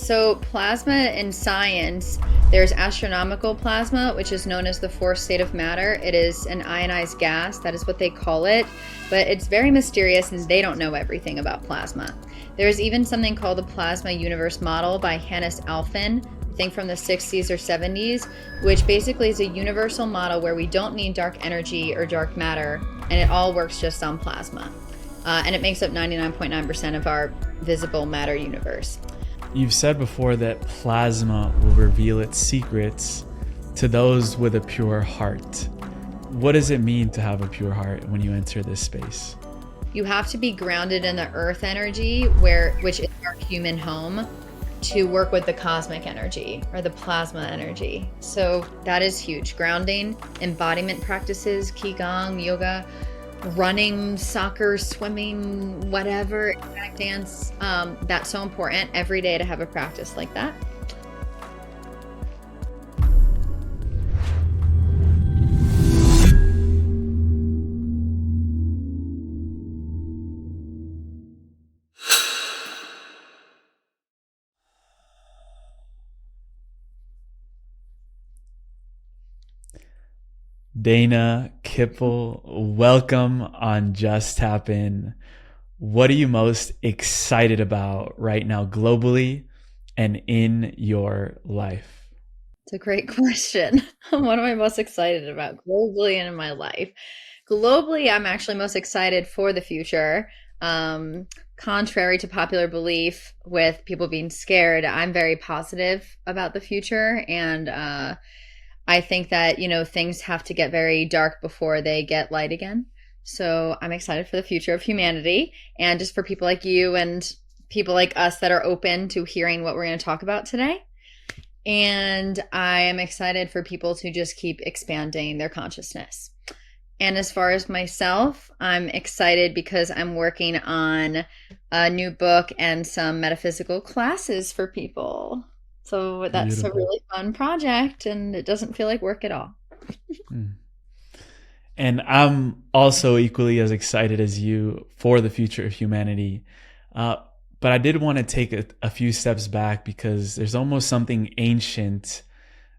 So plasma in science, there's astronomical plasma, which is known as the fourth state of matter. It is an ionized gas, that is what they call it, but it's very mysterious and they don't know everything about plasma. There's even something called the plasma universe model by Hannes Alfvén, I think from the 60s or 70s, which basically is a universal model where we don't need dark energy or dark matter, and it all works just on plasma. And it makes up 99.9% of our visible matter universe. You've said before that plasma will reveal its secrets to those with a pure heart. What does it mean to have a pure heart when you enter this space? You have to be grounded in the earth energy, which is our human home, to work with the cosmic energy or the plasma energy. So that is huge. Grounding, embodiment practices, qigong, yoga, running, soccer, swimming, whatever, dance, that's so important every day to have a practice like that. Dana, Kippel, welcome on Just Tap In. What are you most excited about right now globally and in your life? It's a great question. What am I most excited about globally and in my life? Globally, I'm actually most excited for the future. Contrary to popular belief with people being scared, I'm very positive about the future, and I think that, things have to get very dark before they get light again. So I'm excited for the future of humanity and just for people like you and people like us that are open to hearing what we're going to talk about today. And I am excited for people to just keep expanding their consciousness. And as far as myself, I'm excited because I'm working on a new book and some metaphysical classes for people. So that's Beautiful. A really fun project, and it doesn't feel like work at all. And I'm also equally as excited as you for the future of humanity. But I did want to take a few steps back because there's almost something ancient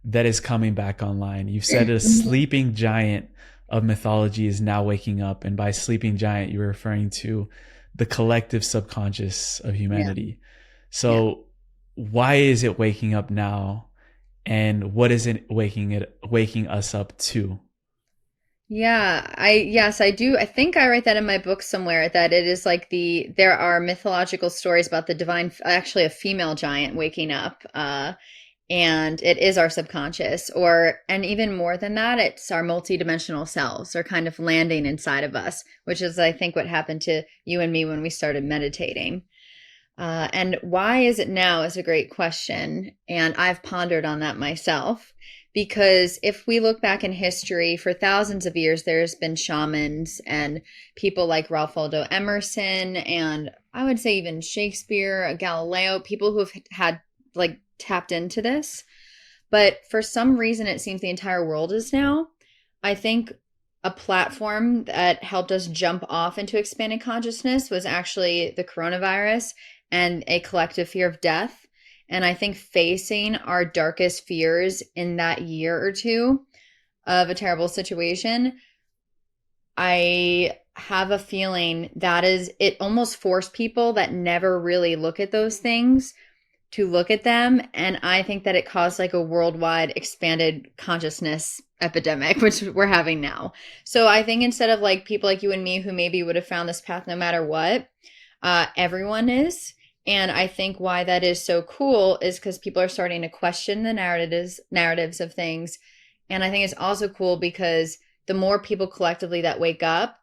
that is coming back online. You've said a sleeping giant of mythology is now waking up. And by sleeping giant, you're referring to the collective subconscious of humanity. Yeah. So why is it waking up now? And what is it waking us up to? Yeah, I do. I think I write that in my book somewhere that it is like there are mythological stories about the divine, actually a female giant waking up, and it is our subconscious, and even more than that, it's our multidimensional selves are kind of landing inside of us, which is, I think, what happened to you and me when we started meditating. And why is it now is a great question. And I've pondered on that myself, because if we look back in history for thousands of years, there's been shamans and people like Ralph Waldo Emerson, and I would say even Shakespeare, Galileo, people who have had tapped into this. But for some reason, it seems the entire world is now. I think a platform that helped us jump off into expanded consciousness was actually the coronavirus and a collective fear of death. And I think facing our darkest fears in that year or two of a terrible situation, I have a feeling that it almost forced people that never really look at those things to look at them. And I think that it caused a worldwide expanded consciousness epidemic, which we're having now. So I think instead of people like you and me who maybe would have found this path no matter what, everyone is. And I think why that is so cool is because people are starting to question the narratives of things. And I think it's also cool because the more people collectively that wake up,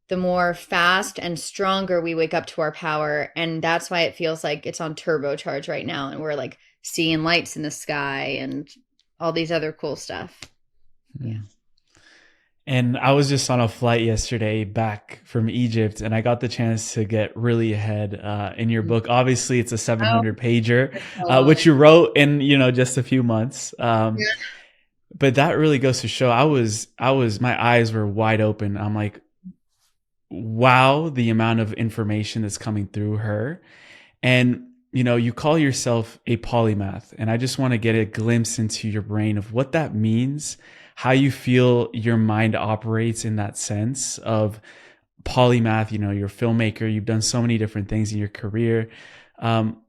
the more fast and stronger we wake up to our power. And that's why it feels like it's on turbocharge right now. And we're seeing lights in the sky and all these other cool stuff. Yeah. And I was just on a flight yesterday back from Egypt, and I got the chance to get really ahead in your book. Obviously, it's a 700 pager, which you wrote in just a few months. Yeah. But that really goes to show my eyes were wide open. I'm like, wow, the amount of information that's coming through her. And you call yourself a polymath, and I just want to get a glimpse into your brain of what that means, how you feel your mind operates in that sense of polymath. You're a filmmaker, you've done so many different things in your career. Um,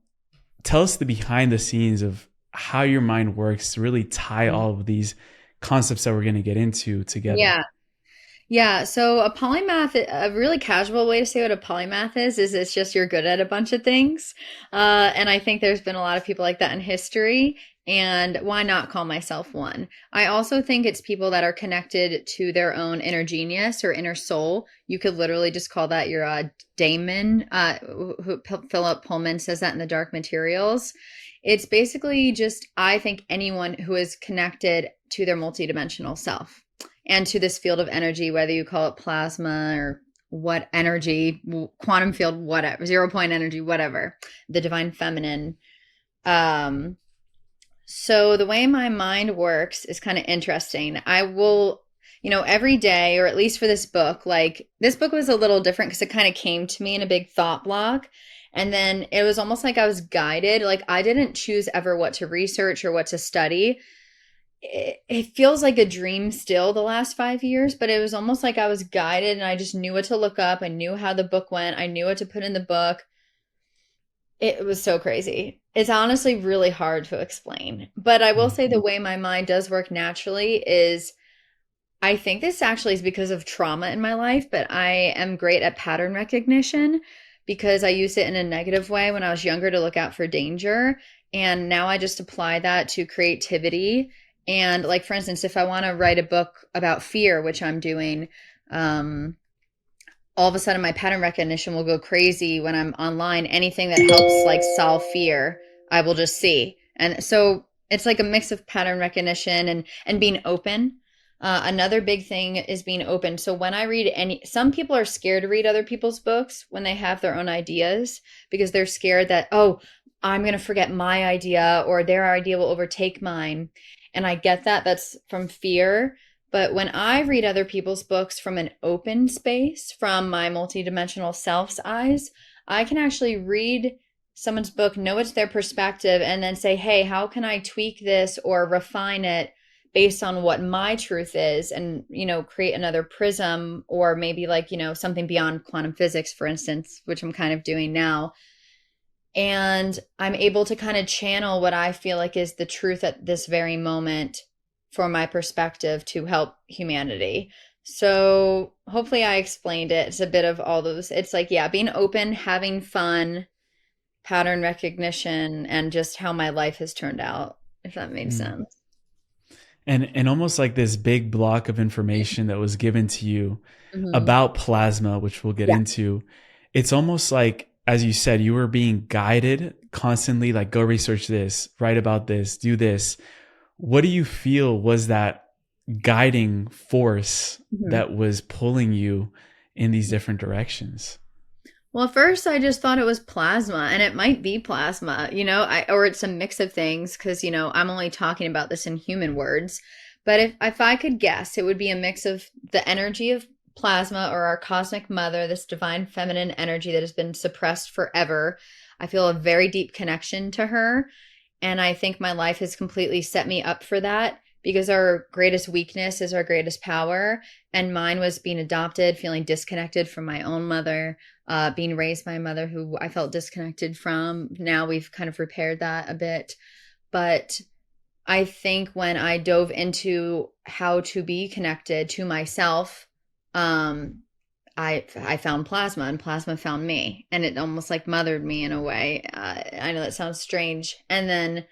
Tell us the behind the scenes of how your mind works to really tie all of these concepts that we're going to get into together. Yeah. Yeah, so a polymath, a really casual way to say what a polymath is it's just you're good at a bunch of things. And I think there's been a lot of people like that in history, and why not call myself one? I also think it's people that are connected to their own inner genius or inner soul. You could literally just call that your daemon. Philip Pullman says that in The Dark Materials. It's basically just, I think, anyone who is connected to their multidimensional self and to this field of energy, whether you call it plasma or what energy, quantum field, whatever, 0 point energy, whatever, the divine feminine. Um, so the way my mind works is kind of interesting. I will, every day, or at least for this book, like this book was a little different because it kind of came to me in a big thought block. And then it was almost like I was guided. Like I didn't choose ever what to research or what to study. It feels like a dream still the last 5 years, but it was almost like I was guided and I just knew what to look up. I knew how the book went. I knew what to put in the book. It was so crazy. It's honestly really hard to explain. But I will say the way my mind does work naturally is I think this actually is because of trauma in my life, but I am great at pattern recognition because I used it in a negative way when I was younger to look out for danger. And now I just apply that to creativity. And like, for instance, if I want to write a book about fear, which I'm doing, all of a sudden my pattern recognition will go crazy when I'm online. Anything that helps like solve fear, I will just see. And so it's like a mix of pattern recognition and being open. Another big thing is being open. So when I read some people are scared to read other people's books when they have their own ideas because they're scared that, oh, I'm going to forget my idea or their idea will overtake mine. And I get that. That's from fear. But when I read other people's books from an open space, from my multidimensional self's eyes, I can actually read someone's book, know it's their perspective, and then say, hey, how can I tweak this or refine it based on what my truth is and, create another prism or maybe like, something beyond quantum physics, for instance, which I'm kind of doing now. And I'm able to kind of channel what I feel like is the truth at this very moment for my perspective to help humanity. So hopefully I explained it. It's a bit of all those. It's like, yeah, being open, having fun, pattern recognition, and just how my life has turned out, if that made Mm. sense. And almost like this big block of information that was given to you Hmm. about plasma, which we'll get Yeah. into. It's almost like, as you said, you were being guided constantly, like go research this, write about this, do this. What do you feel was that guiding force Hmm. that was pulling you in these different directions? Well, at first I just thought it was plasma, and it might be plasma, or it's a mix of things because, I'm only talking about this in human words. But if I could guess, it would be a mix of the energy of plasma or our cosmic mother, this divine feminine energy that has been suppressed forever. I feel a very deep connection to her. And I think my life has completely set me up for that because our greatest weakness is our greatest power. And mine was being adopted, feeling disconnected from my own mother, being raised by a mother who I felt disconnected from. Now we've kind of repaired that a bit. But I think when I dove into how to be connected to myself, um, I found plasma and plasma found me, and it almost like mothered me in a way. I know that sounds strange. And then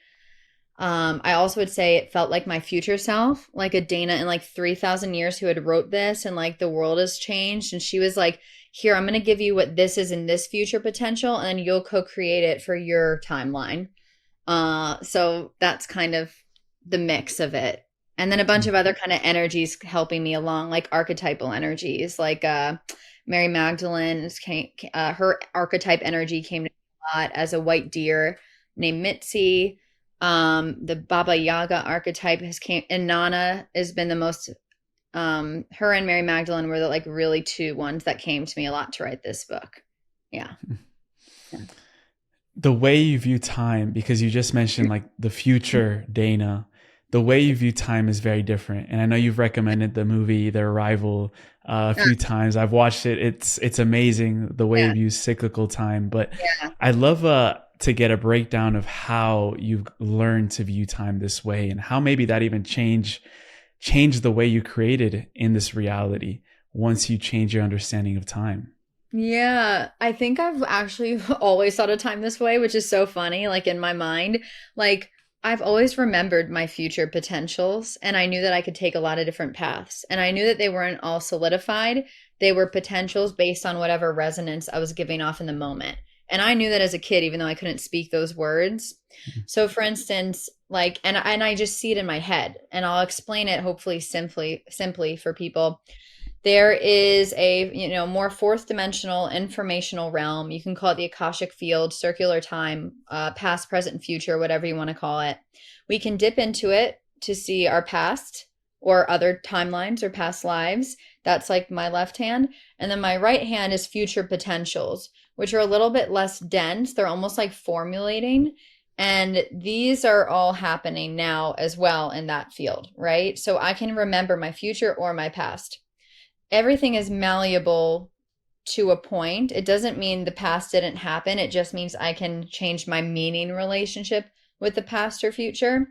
I also would say it felt like my future self, like a Dana in like 3,000 years who had wrote this and like the world has changed. And she was like, here, I'm going to give you what this is in this future potential, and then you'll co-create it for your timeline. So that's kind of the mix of it. And then a bunch of other kind of energies helping me along, like archetypal energies, like Mary Magdalene's her archetype energy came to me a lot as a white deer named Mitzi. The Baba Yaga archetype has came, and Nana has been the most. Her and Mary Magdalene were the like really two ones that came to me a lot to write this book. Yeah. Yeah. the way you view time, because you just mentioned like the future Dana, the way you view time is very different. And I know you've recommended the movie The Arrival a Uh, few times. I've watched it. It's amazing the way you yeah, view cyclical time. But yeah. I'd love to get a breakdown of how you've learned to view time this way, and how maybe that even changed the way you created in this reality once you change your understanding of time. Yeah, I think I've actually always thought of time this way, which is so funny, like in my mind. Like, I've always remembered my future potentials, and I knew that I could take a lot of different paths. And I knew that they weren't all solidified. They were potentials based on whatever resonance I was giving off in the moment. And I knew that as a kid, even though I couldn't speak those words. So for instance, like, and I just see it in my head, and I'll explain it hopefully simply for people. There is a, more fourth dimensional informational realm. You can call it the Akashic field, circular time, past, present, and future, whatever you want to call it. We can dip into it to see our past or other timelines or past lives. That's like my left hand. And then my right hand is future potentials, which are a little bit less dense. They're almost like formulating. And these are all happening now as well in that field, right? So I can remember my future or my past. Everything is malleable to a point. It doesn't mean the past didn't happen. It just means I can change my meaning relationship with the past or future.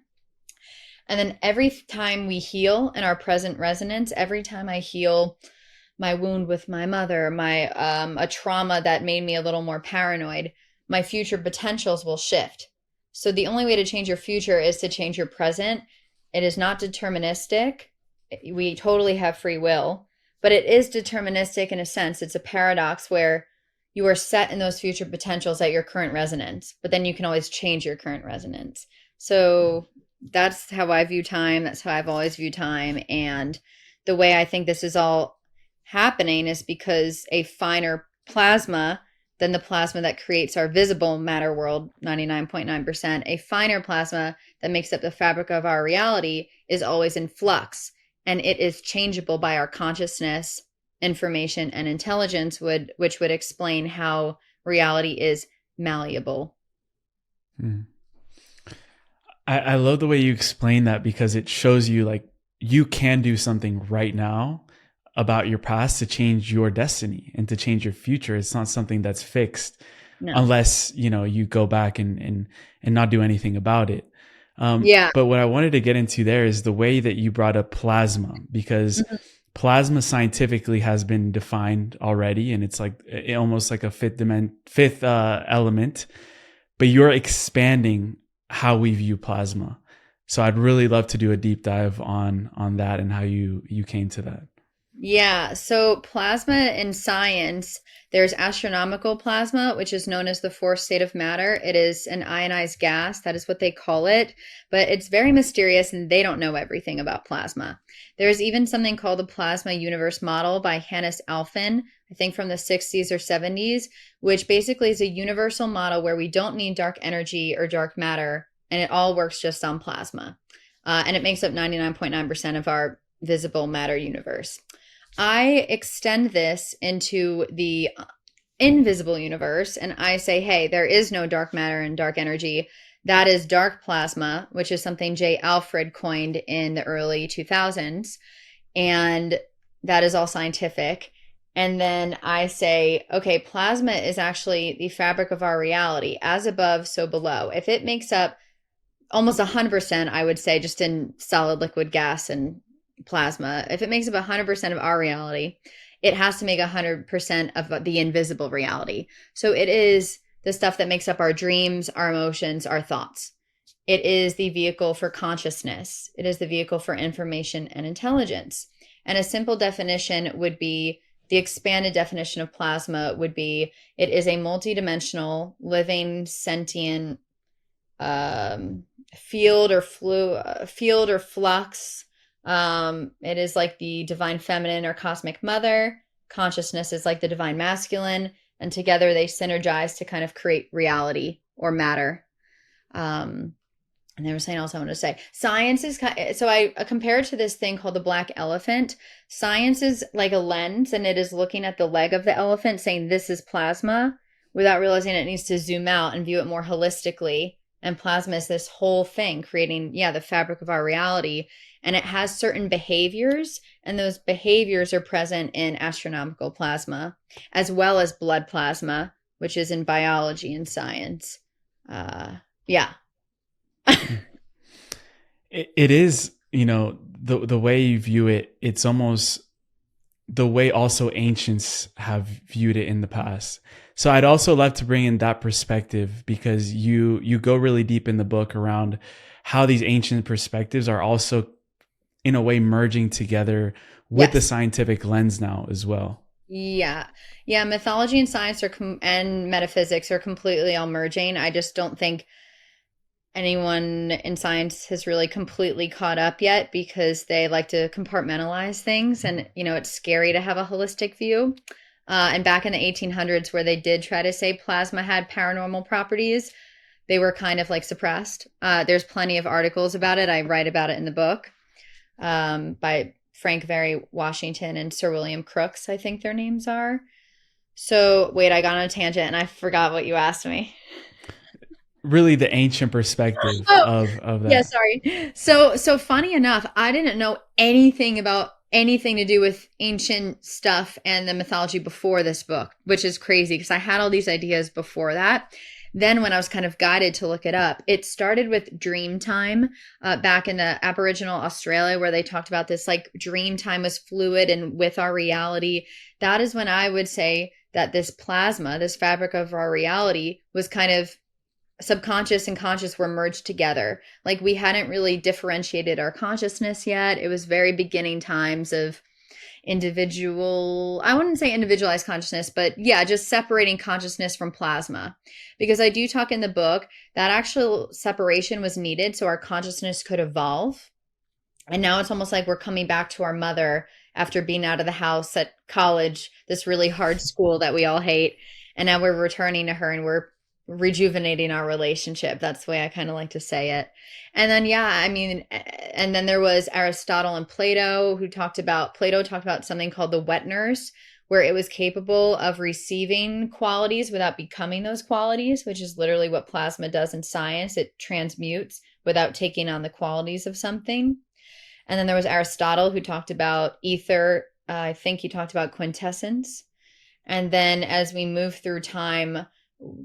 And then every time we heal in our present resonance, every time I heal my wound with my mother, my a trauma that made me a little more paranoid, my future potentials will shift. So the only way to change your future is to change your present. It is not deterministic. We totally have free will, but it is deterministic in a sense. It's a paradox where you are set in those future potentials at your current resonance, but then you can always change your current resonance. So that's how I view time. That's how I've always viewed time. And the way I think this is all happening is because a finer plasma than the plasma that creates our visible matter world, 99.9%, a finer plasma that makes up the fabric of our reality is always in flux, and it is changeable by our consciousness, information, and intelligence, which would explain how reality is malleable. Mm. I love the way you explain that, because it shows you like you can do something right now about your past to change your destiny and to change your future. It's not something that's fixed No. unless, you go back and not do anything about it. Yeah. But what I wanted to get into there is the way that you brought up plasma, because Mhm. plasma scientifically has been defined already, and it's like almost like a fifth element, but you're expanding how we view plasma. So I'd really love to do a deep dive on that and how you came to that. Yeah, so plasma in science, there's astronomical plasma, which is known as the fourth state of matter. It is an ionized gas, that is what they call it, but it's very mysterious and they don't know everything about plasma. There's even something called the plasma universe model by Hannes Alfvén, I think from the 60s or 70s, which basically is a universal model where we don't need dark energy or dark matter, and it all works just on plasma. And it makes up 99.9% of our visible matter universe. I extend this into the invisible universe and I say, hey, there is no dark matter and dark energy. That is dark plasma, which is something J. Alfred coined in the early 2000s. And that is all scientific. And then I say, okay, plasma is actually the fabric of our reality, as above, so below. If it makes up almost 100%, I would say, just in solid, liquid, gas, and plasma, if it makes up 100% of our reality, it has to make 100% of the invisible reality. So it is the stuff that makes up our dreams, our emotions, our thoughts. It is the vehicle for consciousness. It is the vehicle for information and intelligence. And a simple definition would be, the expanded definition of plasma would be, it is a multidimensional, living, sentient field or flux. It is like the divine feminine or cosmic mother. Consciousness is like the divine masculine, and together they synergize to kind of create reality or matter. And there was something else I wanted to say. Science is so I compare it to this thing called the black elephant. Science is like a lens, and it is looking at the leg of the elephant, saying this is plasma, without realizing it needs to zoom out and view it more holistically. And plasma is this whole thing creating, yeah, the fabric of our reality. And it has certain behaviors, and those behaviors are present in astronomical plasma, as well as blood plasma, which is in biology and science. Yeah. It is, you know, the way you view it, it's almost the way also ancients have viewed it in the past. So I'd also love to bring in that perspective, because you go really deep in the book around how these ancient perspectives are also in a way merging together with the Yes. scientific lens now as well. Yeah. Yeah. Mythology and science and metaphysics are completely all merging. I just don't think anyone in science has really completely caught up yet because they like to compartmentalize things, and it's scary to have a holistic view. And back in the 1800s, where they did try to say plasma had paranormal properties, they were kind of like suppressed. There's plenty of articles about it. I write about it in the book, by Frank Very Washington and Sir William Crookes, I think their names are. So wait, I got on a tangent and I forgot what you asked me. Really the ancient perspective Oh, of yeah, that. sorry. So funny enough, I didn't know anything about anything to do with ancient stuff and the mythology before this book, which is crazy because I had all these ideas before that. Then when I was kind of guided to look it up, it started with dream time, back in the Aboriginal Australia, where they talked about this like dream time was fluid and with our reality. That is when I would say that this plasma, this fabric of our reality, was kind of subconscious and conscious were merged together. Like we hadn't really differentiated our consciousness yet. It was very beginning times of individual, I wouldn't say individualized consciousness, but yeah, just separating consciousness from plasma. Because I do talk in the book that actual separation was needed so our consciousness could evolve. And now it's almost like we're coming back to our mother after being out of the house at college, this really hard school that we all hate. And now we're returning to her and we're rejuvenating our relationship. That's the way I kind of like to say it. And then, yeah, I mean, and then there was Aristotle and Plato talked about something called the wet nurse, where it was capable of receiving qualities without becoming those qualities, which is literally what plasma does in science. It transmutes without taking on the qualities of something. And then there was Aristotle, who talked about ether. I think he talked about quintessence. And then as we move through time,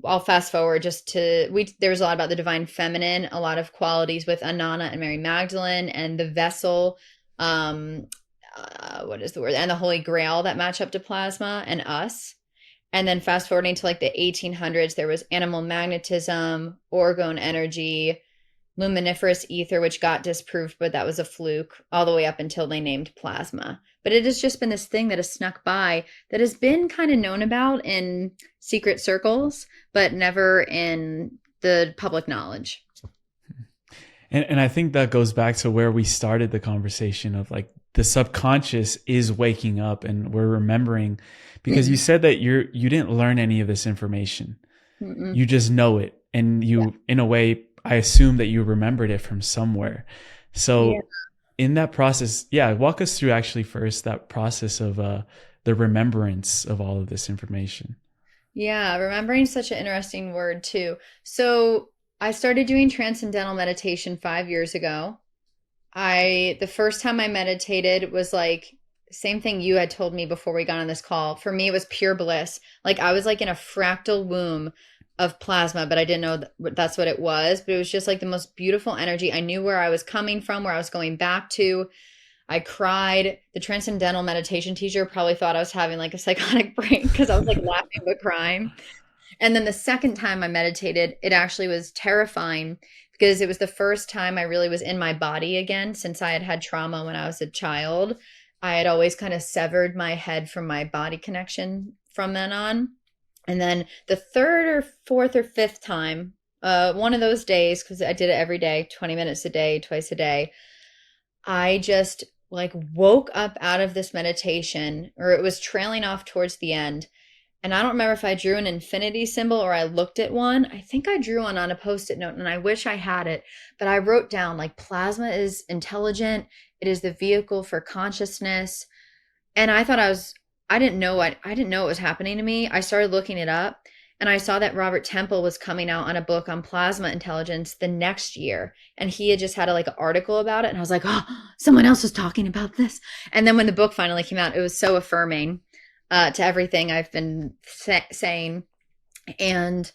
I'll fast forward just to there was a lot about the divine feminine, a lot of qualities with Anana and Mary Magdalene, and the vessel, what is the word? And the Holy Grail that match up to plasma and us. And then fast forwarding to like the 1800s, there was animal magnetism, orgone energy, luminiferous ether, which got disproved, but that was a fluke, all the way up until they named plasma. But it has just been this thing that has snuck by that has been kind of known about in secret circles, but never in the public knowledge. And I think that goes back to where we started the conversation of like the subconscious is waking up and we're remembering, because you said that you didn't learn any of this information. Mm-mm. You just know it. And Yeah. you, in a way, I assume that you remembered it from somewhere. Yeah. So in that process, yeah, walk us through actually first that process of the remembrance of all of this information. Yeah, remembering is such an interesting word too. So I started doing transcendental meditation 5 years ago. The first time I meditated was like same thing you had told me before we got on this call. For me, it was pure bliss. Like I was like in a fractal womb of plasma, but I didn't know that's what it was. But it was just like the most beautiful energy. I knew where I was coming from, where I was going back to. I cried. The transcendental meditation teacher probably thought I was having like a psychotic break because I was like laughing but crying. And then the second time I meditated, it actually was terrifying because it was the first time I really was in my body again since I had had trauma when I was a child. I had always kind of severed my head from my body connection from then on. And then the third or fourth or fifth time, one of those days, because I did it every day, 20 minutes a day, twice a day, I just like woke up out of this meditation, or it was trailing off towards the end. And I don't remember if I drew an infinity symbol or I looked at one. I think I drew one on a post-it note and I wish I had it. But I wrote down like plasma is intelligent. It is the vehicle for consciousness. And I thought I didn't know it was happening to me. I started looking it up. And I saw that Robert Temple was coming out on a book on plasma intelligence the next year. And he had just had a, like an article about it. And I was like, oh, someone else is talking about this. And then when the book finally came out, it was so affirming to everything I've been saying. And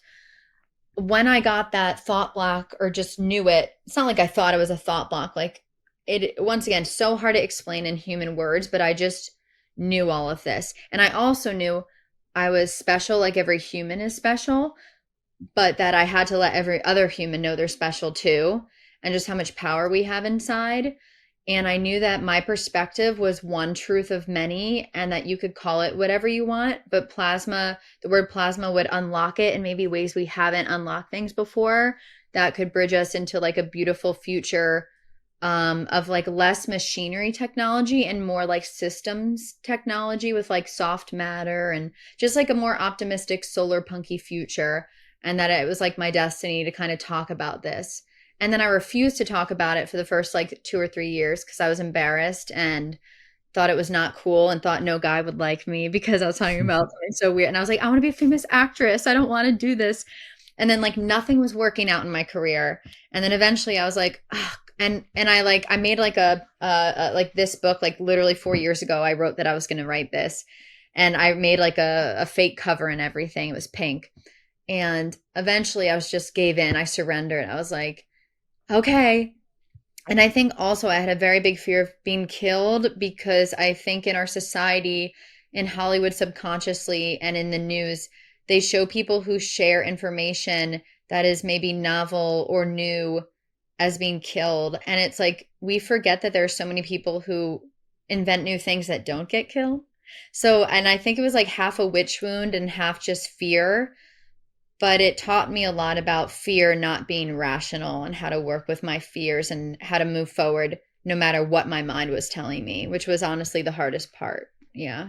when I got that thought block or just knew it, it's not like I thought it was a thought block. Like it, once again, so hard to explain in human words, but I just knew all of this. And I also knew I was special, like every human is special, but that I had to let every other human know they're special too, and just how much power we have inside. And I knew that my perspective was one truth of many, and that you could call it whatever you want, but plasma, the word plasma would unlock it in maybe ways we haven't unlocked things before that could bridge us into like a beautiful future of like less machinery technology and more like systems technology with like soft matter and just like a more optimistic solar punky future. And that it was like my destiny to kind of talk about this. And then I refused to talk about it for the first like 2 or 3 years because I was embarrassed and thought it was not cool and thought no guy would like me because I was talking about something so weird. And I was like, I want to be a famous actress. I don't want to do this. And then like nothing was working out in my career. And then eventually I was like, oh, and I made like a like this book like literally 4 years ago. I wrote that I was going to write this, and I made like a fake cover and everything. It was pink. And eventually I was just gave in. I surrendered. I was like, okay. And I think also I had a very big fear of being killed because I think in our society, in Hollywood subconsciously and in the news, they show people who share information that is maybe novel or new as being killed. And it's like we forget that there are so many people who invent new things that don't get killed. So, and I think it was like half a witch wound and half just fear, but it taught me a lot about fear not being rational and how to work with my fears and how to move forward no matter what my mind was telling me, which was honestly the hardest part. Yeah.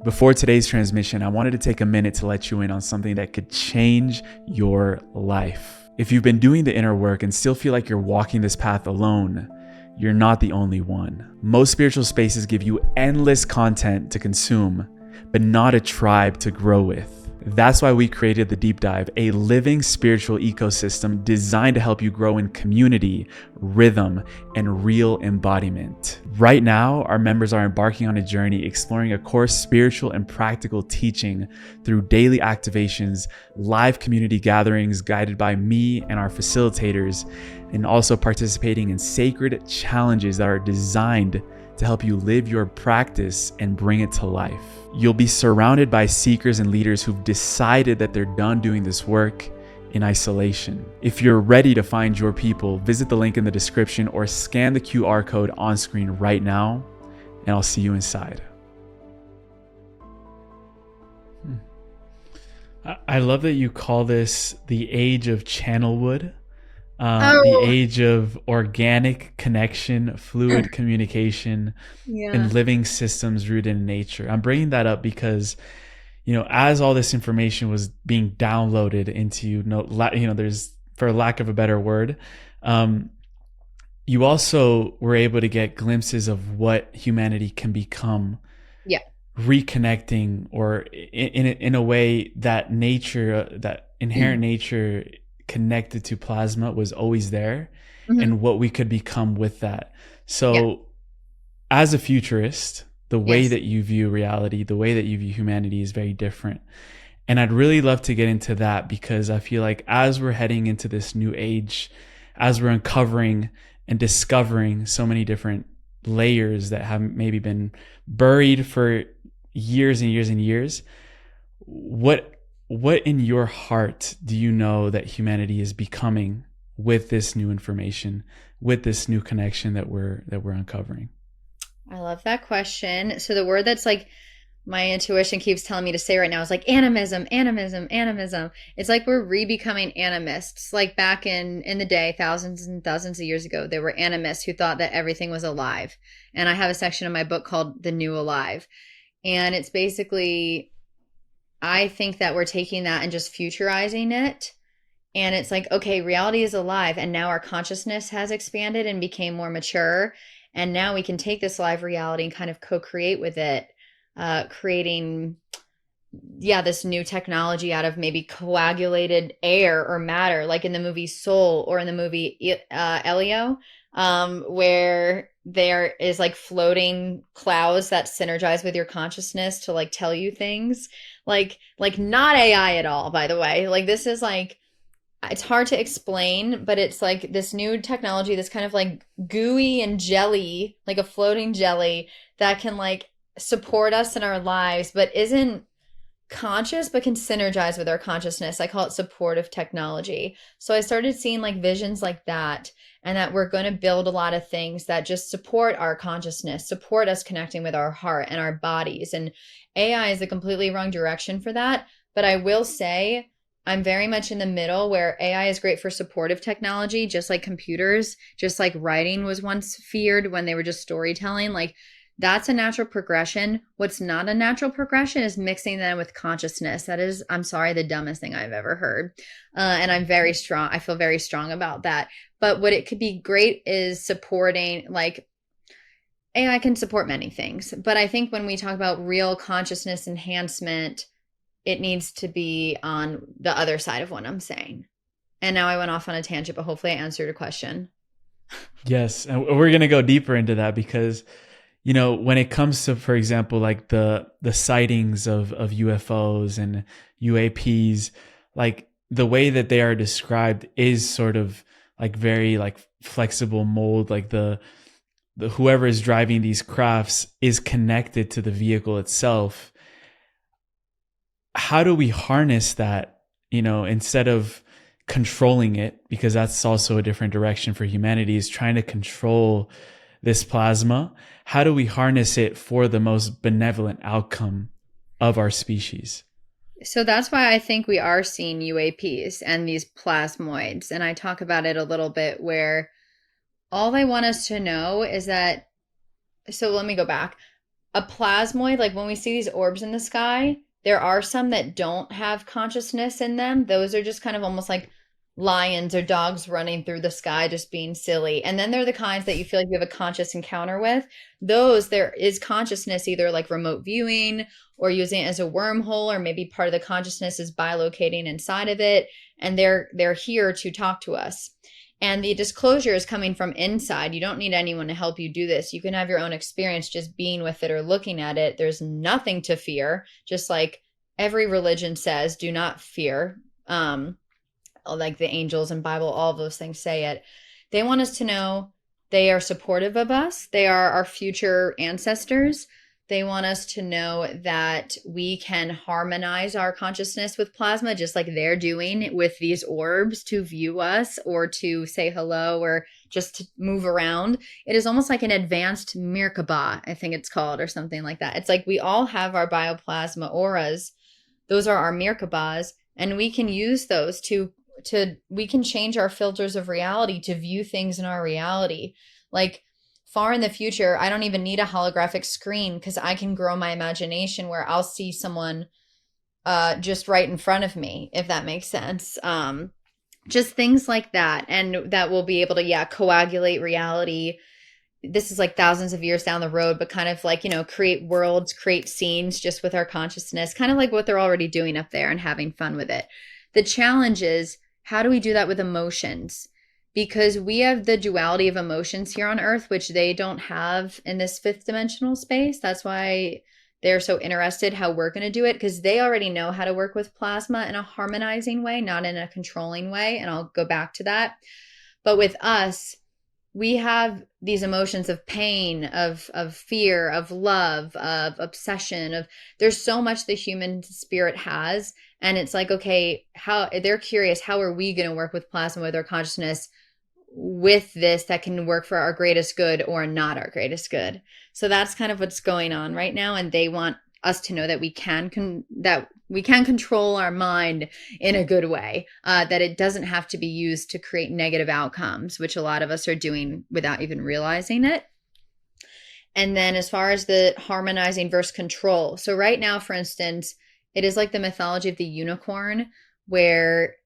Before today's transmission, I wanted to take a minute to let you in on something that could change your life. If you've been doing the inner work and still feel like you're walking this path alone, you're not the only one. Most spiritual spaces give you endless content to consume, but not a tribe to grow with. That's why we created the Deep Dive, a living spiritual ecosystem designed to help you grow in community, rhythm, and real embodiment. Right now, our members are embarking on a journey exploring a core spiritual and practical teaching through daily activations, live community gatherings guided by me and our facilitators, and also participating in sacred challenges that are designed to help you live your practice and bring it to life. You'll be surrounded by seekers and leaders who've decided that they're done doing this work in isolation. If you're ready to find your people, visit the link in the description or scan the QR code on screen right now, and I'll see you inside. I love that you call this the age of channelwood. The age of organic connection, fluid communication, and living systems rooted in nature. I'm bringing that up because, as all this information was being downloaded into you, there's, for lack of a better word, you also were able to get glimpses of what humanity can become. Yeah. Reconnecting, or in a way that nature, that inherent nature connected to plasma was always there, and what we could become with that. So as a futurist, the way that you view reality, the way that you view humanity is very different. And I'd really love to get into that because I feel like as we're heading into this new age, as we're uncovering and discovering so many different layers that have maybe been buried for years and years and years, what in your heart do you know that humanity is becoming with this new information, with this new connection that we're uncovering? I love that question. So the word that's like my intuition keeps telling me to say right now is like animism, animism, animism. It's like we're re-becoming animists. Like back in the day, thousands and thousands of years ago, there were animists who thought that everything was alive. And I have a section in my book called The New Alive. And it's basically, I think that we're taking that and just futurizing it. And it's like, okay, reality is alive. And now our consciousness has expanded and became more mature. And now we can take this live reality and kind of co-create with it. creating, yeah, this new technology out of maybe coagulated air or matter, like in the movie Soul or in the movie Elio, where there is like floating clouds that synergize with your consciousness to like tell you things. Like not AI at all, by the way. Like this is like it's hard to explain, but it's like this new technology, this kind of like gooey and jelly, like a floating jelly that can like support us in our lives, but isn't conscious but can synergize with our consciousness. I call it supportive technology. So I started seeing like visions like that, and that we're going to build a lot of things that just support our consciousness, support us connecting with our heart and our bodies. And AI is a completely wrong direction for that. But I will say, I'm very much in the middle where AI is great for supportive technology, just like computers, just like writing was once feared when they were just storytelling. Like that's a natural progression. What's not a natural progression is mixing them with consciousness. That is, I'm sorry, the dumbest thing I've ever heard. And I'm very strong. I feel very strong about that. But what it could be great is supporting, like, AI can support many things. But I think when we talk about real consciousness enhancement, it needs to be on the other side of what I'm saying. And now I went off on a tangent, but hopefully I answered your question. Yes, and we're going to go deeper into that because when it comes to, for example, like the sightings of UFOs and UAPs, like the way that they are described is sort of like very like flexible mold, like the whoever is driving these crafts is connected to the vehicle itself. How do we harness that, instead of controlling it? Because that's also a different direction for humanity, is trying to control this plasma. How do we harness it for the most benevolent outcome of our species? So that's why I think we are seeing UAPs and these plasmoids. And I talk about it a little bit where all they want us to know is that. So let me go back. A plasmoid, like when we see these orbs in the sky, there are some that don't have consciousness in them. Those are just kind of almost like lions or dogs running through the sky just being silly. And then there are the kinds that you feel like you have a conscious encounter with. Those, there is consciousness, either like remote viewing or using it as a wormhole, or maybe part of the consciousness is bilocating inside of it, and they're here to talk to us. And the disclosure is coming from inside. You don't need anyone to help you do this. You can have your own experience just being with it or looking at it. There's nothing to fear. Just like every religion says, do not fear. Like the angels and Bible, all of those things say it. They want us to know they are supportive of us. They are our future ancestors. They want us to know that we can harmonize our consciousness with plasma, just like they're doing with these orbs to view us or to say hello or just to move around. It is almost like an advanced Merkaba, I think it's called, or something like that. It's like we all have our bioplasma auras. Those are our Merkabas, and we can use those to we can change our filters of reality to view things in our reality. Like far in the future, I don't even need a holographic screen because I can grow my imagination where I'll see someone just right in front of me, if that makes sense. Just things like that. And that will be able to, yeah, coagulate reality. This is like thousands of years down the road, but kind of like, create worlds, create scenes just with our consciousness, kind of like what they're already doing up there and having fun with it. The challenge is, how do we do that with emotions? Because we have the duality of emotions here on Earth, which they don't have in this fifth dimensional space. That's why they're so interested how we're going to do it, because they already know how to work with plasma in a harmonizing way, not in a controlling way. And I'll go back to that. But with us, we have these emotions of pain, of fear, of love, of obsession, of there's so much the human spirit has. And it's like, okay, how they're curious, how are we going to work with plasma, with our consciousness, with this that can work for our greatest good or not our greatest good? So that's kind of what's going on right now. And they want us to know that we can control our mind in a good way, that it doesn't have to be used to create negative outcomes, which a lot of us are doing without even realizing it. And then as far as the harmonizing versus control. So right now, for instance, it is like the mythology of the unicorn, where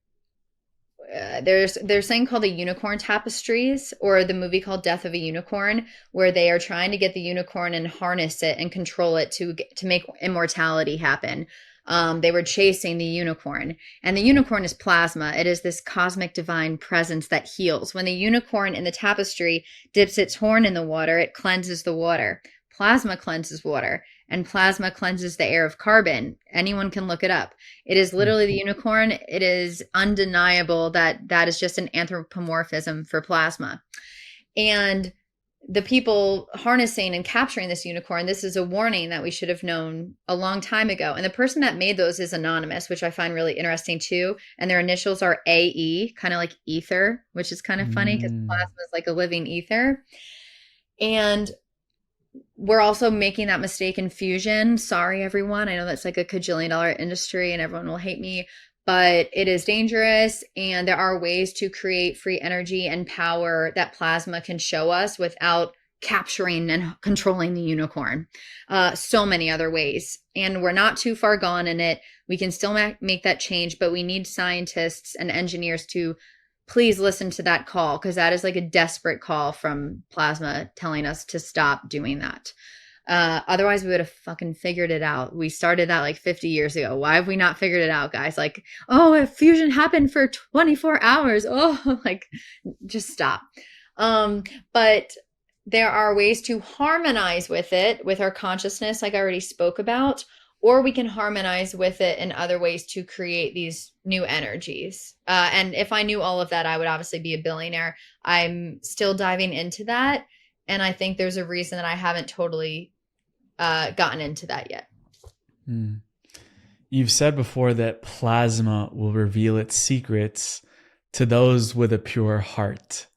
there's something called the unicorn tapestries, or the movie called Death of a Unicorn, where they are trying to get the unicorn and harness it and control it to make immortality happen. They were chasing the unicorn, and the unicorn is plasma. It is this cosmic divine presence that heals. When the unicorn in the tapestry dips its horn in the water, it cleanses the water. Plasma cleanses water, and plasma cleanses the air of carbon. Anyone can look it up. It is literally the unicorn. It is undeniable that that is just an anthropomorphism for plasma. And the people harnessing and capturing this unicorn, this is a warning that we should have known a long time ago. And the person that made those is anonymous, which I find really interesting too. And their initials are AE, kind of like ether, which is kind of funny because plasma is like a living ether. And we're also making that mistake in fusion. Sorry, everyone. I know that's like a $1 industry and everyone will hate me, but it is dangerous. And there are ways to create free energy and power that plasma can show us without capturing and controlling the unicorn. So many other ways. And we're not too far gone in it. We can still make that change, but we need scientists and engineers to please listen to that call, because that is like a desperate call from plasma telling us to stop doing that. Otherwise we would have fucking figured it out. We started that like 50 years ago. Why have we not figured it out, guys? Like, oh, if fusion happened for 24 hours. Oh, like, just stop. But there are ways to harmonize with it, with our consciousness, like I already spoke about, or we can harmonize with it in other ways to create these new energies. And if I knew all of that, I would obviously be a billionaire. I'm still diving into that. And I think there's a reason that I haven't totally gotten into that yet. You've said before that plasma will reveal its secrets to those with a pure heart.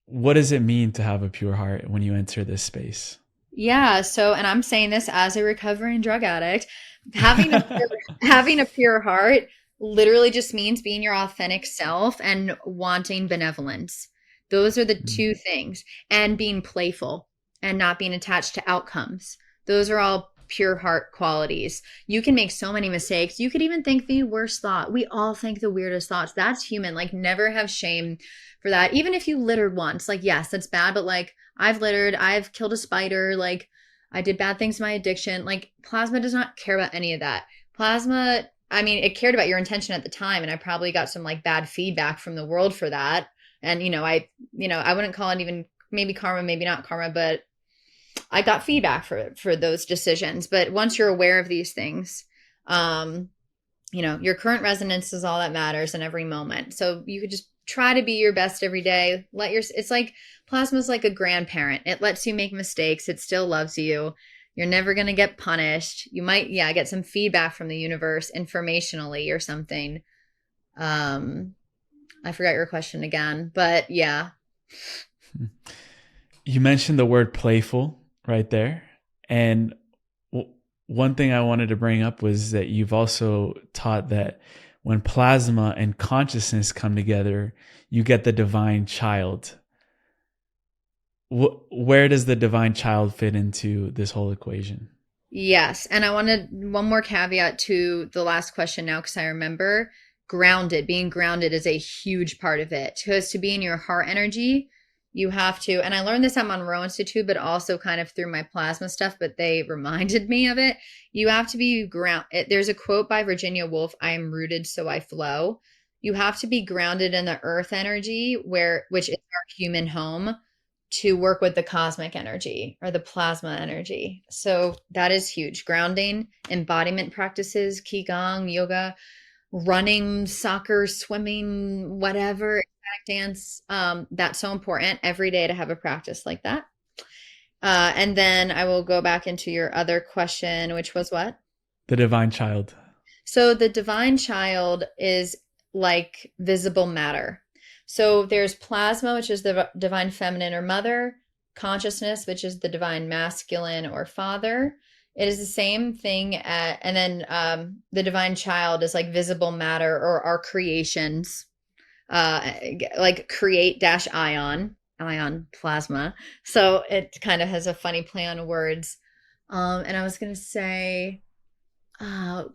What does it mean to have a pure heart when you enter this space? Yeah. So, and I'm saying this as a recovering drug addict, having a pure heart literally just means being your authentic self and wanting benevolence. Those are the two things. And being playful and not being attached to outcomes. Those are all pure heart qualities. You can make so many mistakes. You could even think the worst thought. We all think the weirdest thoughts. That's human. Like, never have shame for that. Even if you littered once, like, yes, that's bad, but like, I've littered, I've killed a spider, like, I did bad things to my addiction. Like, plasma does not care about any of that. Plasma, I mean, it cared about your intention at the time, and I probably got some like bad feedback from the world for that. And I wouldn't call it even maybe karma, maybe not karma, but I got feedback for those decisions. But once you're aware of these things, your current resonance is all that matters in every moment. So you could just try to be your best every day. It's like plasma's like a grandparent. It lets you make mistakes. It still loves you. You're never going to get punished. You might, get some feedback from the universe informationally or something. I forgot your question again, but yeah. You mentioned the word playful right there. And one thing I wanted to bring up was that you've also taught that when plasma and consciousness come together, you get the divine child. Where does the divine child fit into this whole equation? Yes. And I wanted one more caveat to the last question now, because I remember being grounded is a huge part of it. Because to be in your heart energy, you have to, and I learned this at Monroe Institute, but also kind of through my plasma stuff, but they reminded me of it. You have to be grounded. There's a quote by Virginia Woolf, I am rooted, so I flow. You have to be grounded in the earth energy, which is our human home, to work with the cosmic energy or the plasma energy. So that is huge. Grounding, embodiment practices, qigong, yoga, running, soccer, swimming, whatever, dance. That's so important every day to have a practice like that. And then I will go back into your other question, which was what? The divine child. So the divine child is like visible matter. So there's plasma, which is the divine feminine or mother, consciousness, which is the divine masculine or father. It is the same thing. And then the divine child is like visible matter or our creations, like create dash ion plasma. So it kind of has a funny play on words. And I was going to say, plasma.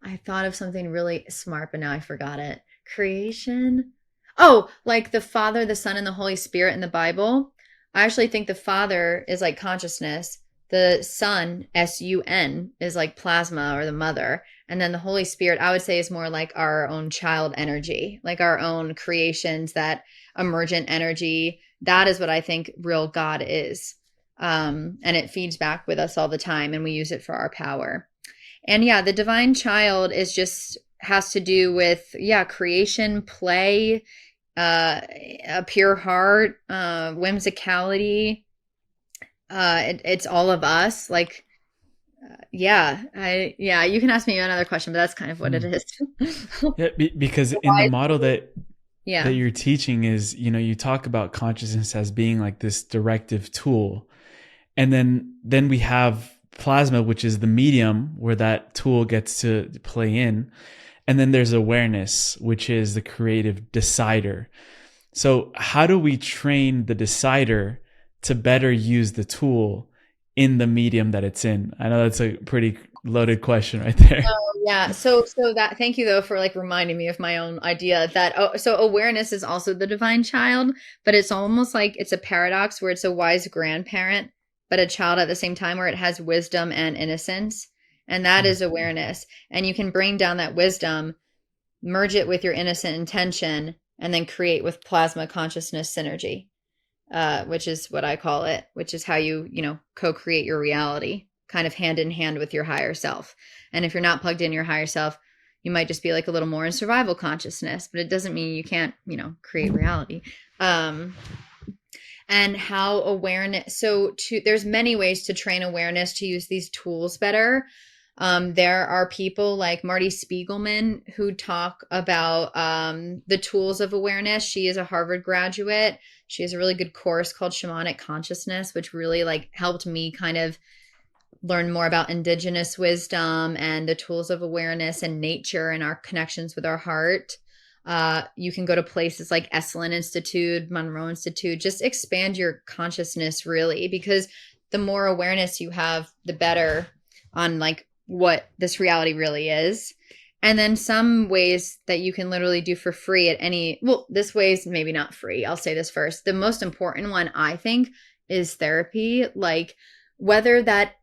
I thought of something really smart, but now I forgot it. Creation? Oh, like the Father, the Son, and the Holy Spirit in the Bible. I actually think the Father is like consciousness. The Son, S-U-N, is like plasma or the mother. And then the Holy Spirit, I would say, is more like our own child energy, like our own creations, that emergent energy. That is what I think real God is. And it feeds back with us all the time, and we use it for our power. And yeah, the divine child is just has to do with, yeah, creation, play, a pure heart, whimsicality. It's all of us. Like, yeah, you can ask me another question, but that's kind of what it Hmm. is. Yeah, because in the Why? model that Yeah. you're teaching is, you talk about consciousness as being like this directive tool. And then we have plasma, which is the medium where that tool gets to play in. And then there's awareness, which is the creative decider. So how do we train the decider to better use the tool in the medium that it's in? I know that's a pretty loaded question right there. Yeah. So that thank you though for like reminding me of my own idea that so awareness is also the divine child, but it's almost like it's a paradox where it's a wise grandparent, but a child at the same time where it has wisdom and innocence. And that is awareness. And you can bring down that wisdom, merge it with your innocent intention, and then create with plasma consciousness synergy, which is what I call it, which is how you co-create your reality, kind of hand in hand with your higher self. And if you're not plugged in your higher self, you might just be like a little more in survival consciousness, but it doesn't mean you can't create reality. Um, and how awareness, there's many ways to train awareness to use these tools better. There are people like Marty Spiegelman who talk about the tools of awareness. She is a Harvard graduate. She has a really good course called Shamanic Consciousness, which really like helped me kind of learn more about indigenous wisdom and the tools of awareness and nature and our connections with our heart. You can go to places like Esalen Institute, Monroe Institute, just expand your consciousness really, because the more awareness you have, the better on like what this reality really is. And then some ways that you can literally do for free at any, well, this way is maybe not free. I'll say this first. The most important one, I think, is therapy. Like whether that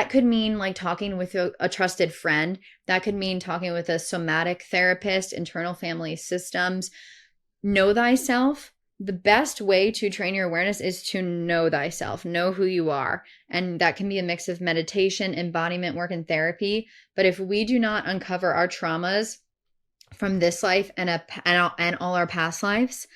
could mean like talking with a trusted friend. That could mean talking with a somatic therapist, internal family systems. Know thyself. The best way to train your awareness is to know thyself, know who you are. And that can be a mix of meditation, embodiment work, and therapy. But if we do not uncover our traumas from this life and all our past lives,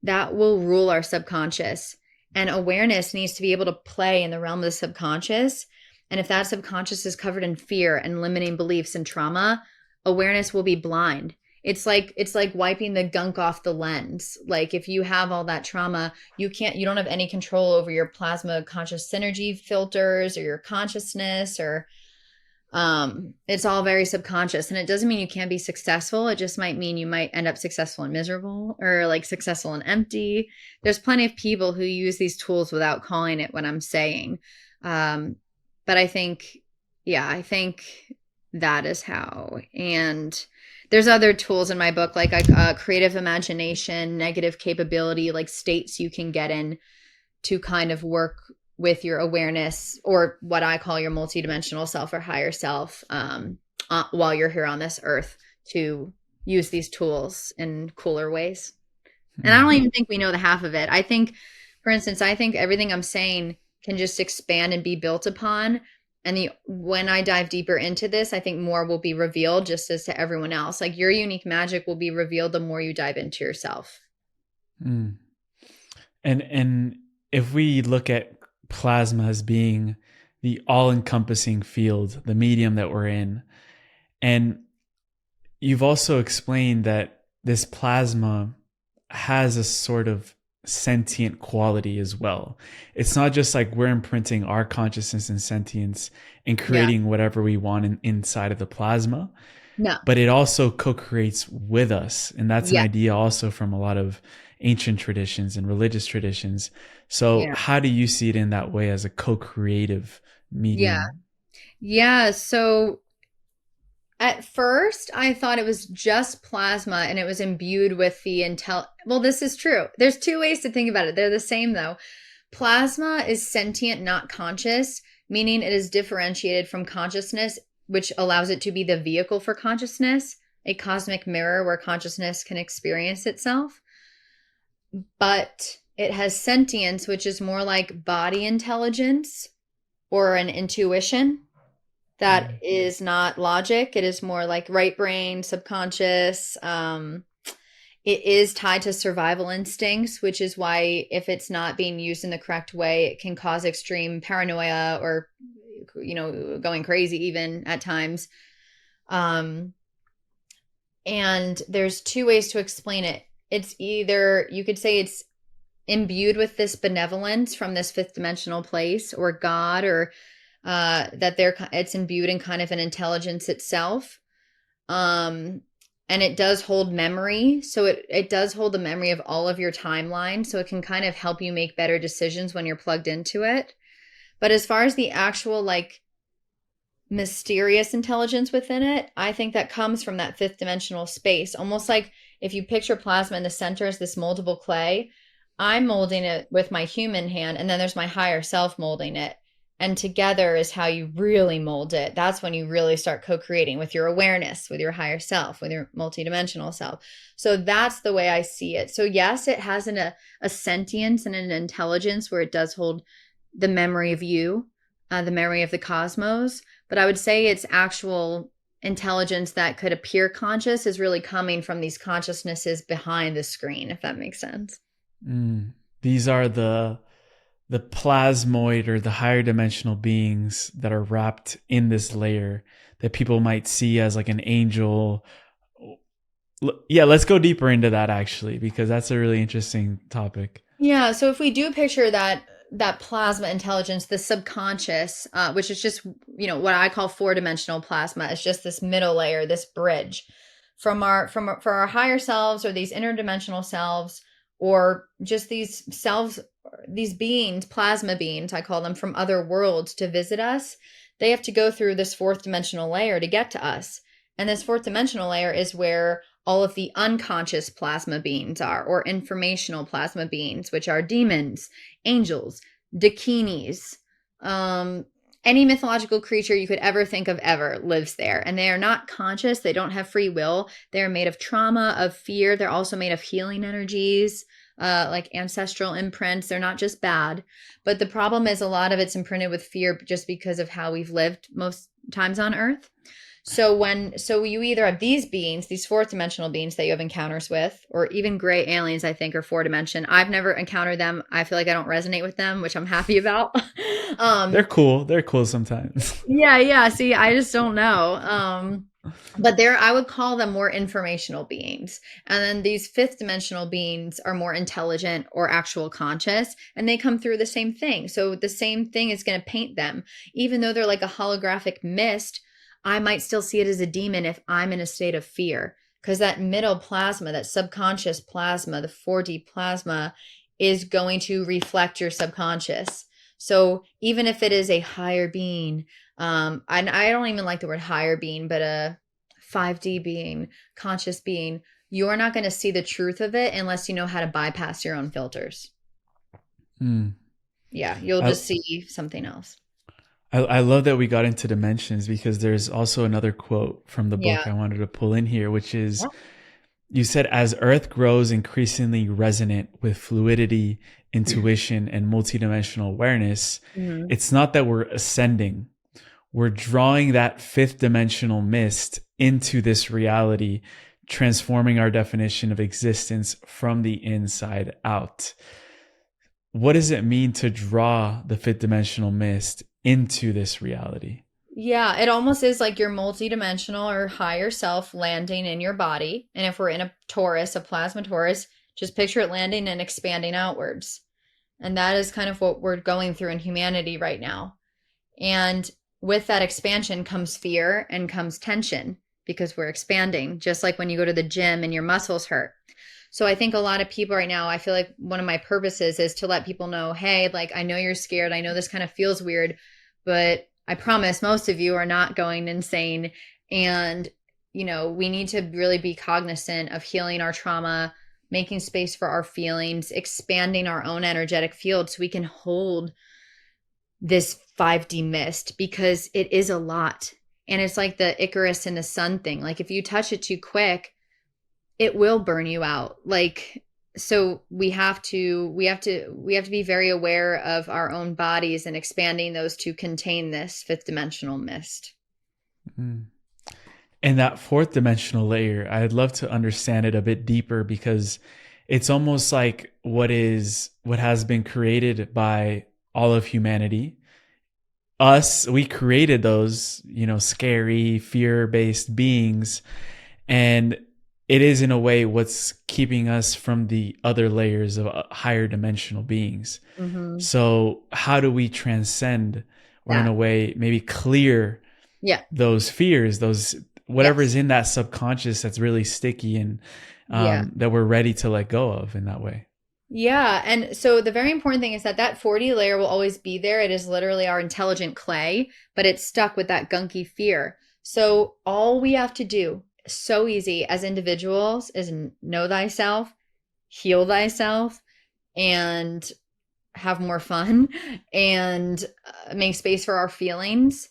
that will rule our subconscious. And awareness needs to be able to play in the realm of the subconscious. And if that subconscious is covered in fear and limiting beliefs and trauma, awareness will be blind. It's like wiping the gunk off the lens. Like if you have all that trauma, you don't have any control over your plasma conscious synergy filters or your consciousness, or it's all very subconscious. And it doesn't mean you can't be successful. It just might mean you might end up successful and miserable, or like successful and empty. There's plenty of people who use these tools without calling it what I'm saying. But I think that is how. And there's other tools in my book, like creative imagination, negative capability, like states you can get in to kind of work with your awareness, or what I call your multidimensional self or higher self, while you're here on this earth, to use these tools in cooler ways. And I don't even think we know the half of it. I think, for instance, I think everything I'm saying can just expand and be built upon. And when I dive deeper into this, I think more will be revealed, just as to everyone else. Like your unique magic will be revealed the more you dive into yourself. Mm. And if we look at plasma as being the all-encompassing field, the medium that we're in, and you've also explained that this plasma has a sort of sentient quality as well. It's not just like we're imprinting our consciousness and sentience and Yeah. creating whatever we want inside of the plasma, No. but it also co-creates with us. And that's an Yeah. idea also from a lot of ancient traditions and religious traditions. So Yeah. how do you see it in that way as a co-creative Yeah. medium? Yeah. So At first, I thought it was just plasma and it was imbued with the Well, this is true. There's two ways to think about it. They're the same though. Plasma is sentient, not conscious, meaning it is differentiated from consciousness, which allows it to be the vehicle for consciousness, a cosmic mirror where consciousness can experience itself. But it has sentience, which is more like body intelligence or an intuition that Mm. is not logic. It is more like right brain, subconscious. It is tied to survival instincts, which is why if it's not being used in the correct way, it can cause extreme paranoia or, going crazy even at times. Um, and there's two ways to explain it. It's either you could say it's imbued with this benevolence from this fifth dimensional place or God, or that it's imbued in kind of an intelligence itself. And it does hold memory. So it does hold the memory of all of your timeline. So it can kind of help you make better decisions when you're plugged into it. But as far as the actual like mysterious intelligence within it, I think that comes from that fifth dimensional space. Almost like if you picture plasma in the center as this moldable clay, I'm molding it with my human hand, and then there's my higher self molding it. And together is how you really mold it. That's when you really start co-creating with your awareness, with your higher self, with your multidimensional self. So that's the way I see it. So yes, it has a sentience and an intelligence where it does hold the memory of you, the memory of the cosmos. But I would say its actual intelligence that could appear conscious is really coming from these consciousnesses behind the screen, if that makes sense. Mm. These are the plasmoid or the higher dimensional beings that are wrapped in this layer that people might see as like an angel. Yeah, let's go deeper into that actually, because that's a really interesting topic. Yeah, so if we do picture that plasma intelligence, the subconscious, which is just, what I call four-dimensional plasma, is just this middle layer, this bridge for our higher selves or these interdimensional selves, or just these selves, these beings, plasma beings, I call them, from other worlds to visit us. They have to go through this fourth dimensional layer to get to us. And this fourth dimensional layer is where all of the unconscious plasma beings are, or informational plasma beings, which are demons, angels, dakinis, any mythological creature you could ever think of ever lives there. And they are not conscious. They don't have free will. They are made of trauma, of fear. They're also made of healing energies, like ancestral imprints. They're not just bad. But the problem is a lot of it's imprinted with fear just because of how we've lived most times on Earth. So you either have these beings, these fourth dimensional beings that you have encounters with, or even gray aliens, I think, are four dimension. I've never encountered them. I feel like I don't resonate with them, which I'm happy about. They're cool. They're cool sometimes. Yeah. See, I just don't know. But I would call them more informational beings. And then these fifth dimensional beings are more intelligent or actual conscious, and they come through the same thing. So the same thing is going to paint them. Even though they're like a holographic mist, I might still see it as a demon if I'm in a state of fear, because that middle plasma, that subconscious plasma, the 4D plasma, is going to reflect your subconscious. So even if it is a higher being, and I don't even like the word higher being, but a 5D being, conscious being, you're not going to see the truth of it unless you know how to bypass your own filters. Hmm. Yeah, you'll I, just see something else. I love that we got into dimensions, because there's also another quote from the book Yeah. I wanted to pull in here, which is, Yeah. you said, as Earth grows increasingly resonant with fluidity, intuition, and multidimensional awareness, Mhm. it's not that we're ascending. We're drawing that fifth dimensional mist into this reality, transforming our definition of existence from the inside out. What does it mean to draw the fifth dimensional mist into this reality? Yeah, it almost is like your multidimensional or higher self landing in your body. And if we're in a torus, a plasma torus, just picture it landing and expanding outwards. And that is kind of what we're going through in humanity right now. And with that expansion comes fear and comes tension, because we're expanding, just like when you go to the gym and your muscles hurt. So I think a lot of people right now, I feel like one of my purposes is to let people know, hey, like, I know you're scared. I know this kind of feels weird, but I promise most of you are not going insane. And, we need to really be cognizant of healing our trauma, making space for our feelings, expanding our own energetic field so we can hold this 5D mist, because it is a lot. And it's like the Icarus and the sun thing. Like if you touch it too quick, it will burn you out. Like, so we have to be very aware of our own bodies and expanding those to contain this fifth dimensional mist. Mm. And that fourth dimensional layer, I'd love to understand it a bit deeper, because it's almost like what has been created by all of humanity. Us, we created those, scary, fear-based beings. And it is in a way what's keeping us from the other layers of higher dimensional beings. Mm-hmm. So how do we transcend, or in Yeah. a way, maybe clear Yeah. those fears, those whatever Yes. is in that subconscious that's really sticky, and Yeah. that we're ready to let go of in that way? Yeah, and so the very important thing is that that 4D layer will always be there. It is literally our intelligent clay, but it's stuck with that gunky fear. So all we have to do, so easy as individuals, is know thyself, heal thyself, and have more fun, and make space for our feelings,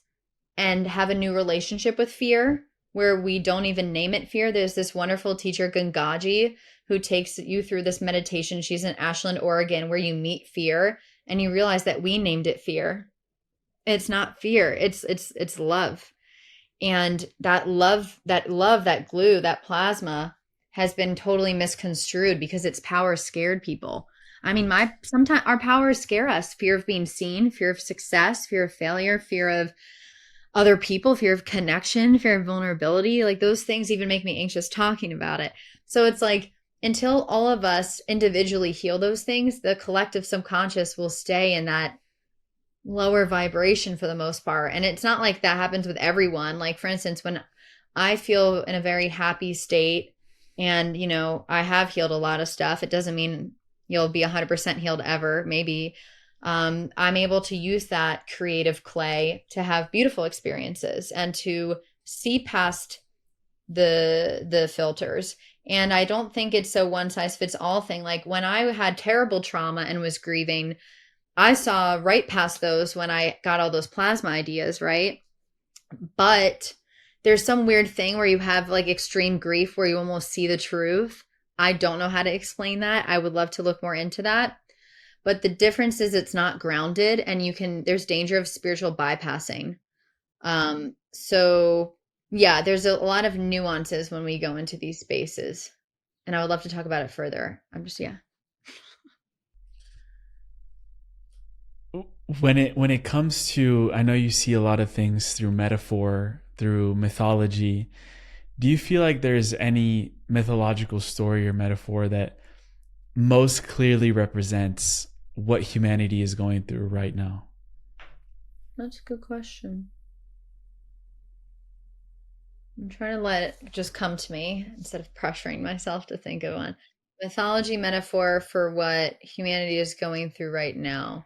and have a new relationship with fear where we don't even name it fear. There's this wonderful teacher, Gangaji, who takes you through this meditation. She's in Ashland, Oregon, where you meet fear and you realize that we named it fear. It's not fear. It's love. And that glue, that plasma has been totally misconstrued because its power scared people. I mean, sometimes our powers scare us. Fear of being seen, fear of success, fear of failure, fear of other people, fear of connection, fear of vulnerability. Like those things even make me anxious talking about it. So it's like until all of us individually heal those things, the collective subconscious will stay in that lower vibration for the most part. And it's not like that happens with everyone. Like, for instance, when I feel in a very happy state and, I have healed a lot of stuff, it doesn't mean you'll be 100% healed ever. Maybe I'm able to use that creative clay to have beautiful experiences and to see past the filters. And I don't think it's a one size fits all thing. Like when I had terrible trauma and was grieving, I saw right past those when I got all those plasma ideas, right? But there's some weird thing where you have like extreme grief where you almost see the truth. I don't know how to explain that. I would love to look more into that. But the difference is it's not grounded, and there's danger of spiritual bypassing. So yeah, there's a lot of nuances when we go into these spaces. And I would love to talk about it further. Yeah. When it comes to, I know you see a lot of things through metaphor, through mythology. Do you feel like there's any mythological story or metaphor that most clearly represents what humanity is going through right now? That's a good question. I'm trying to let it just come to me instead of pressuring myself to think of one. Mythology metaphor for what humanity is going through right now.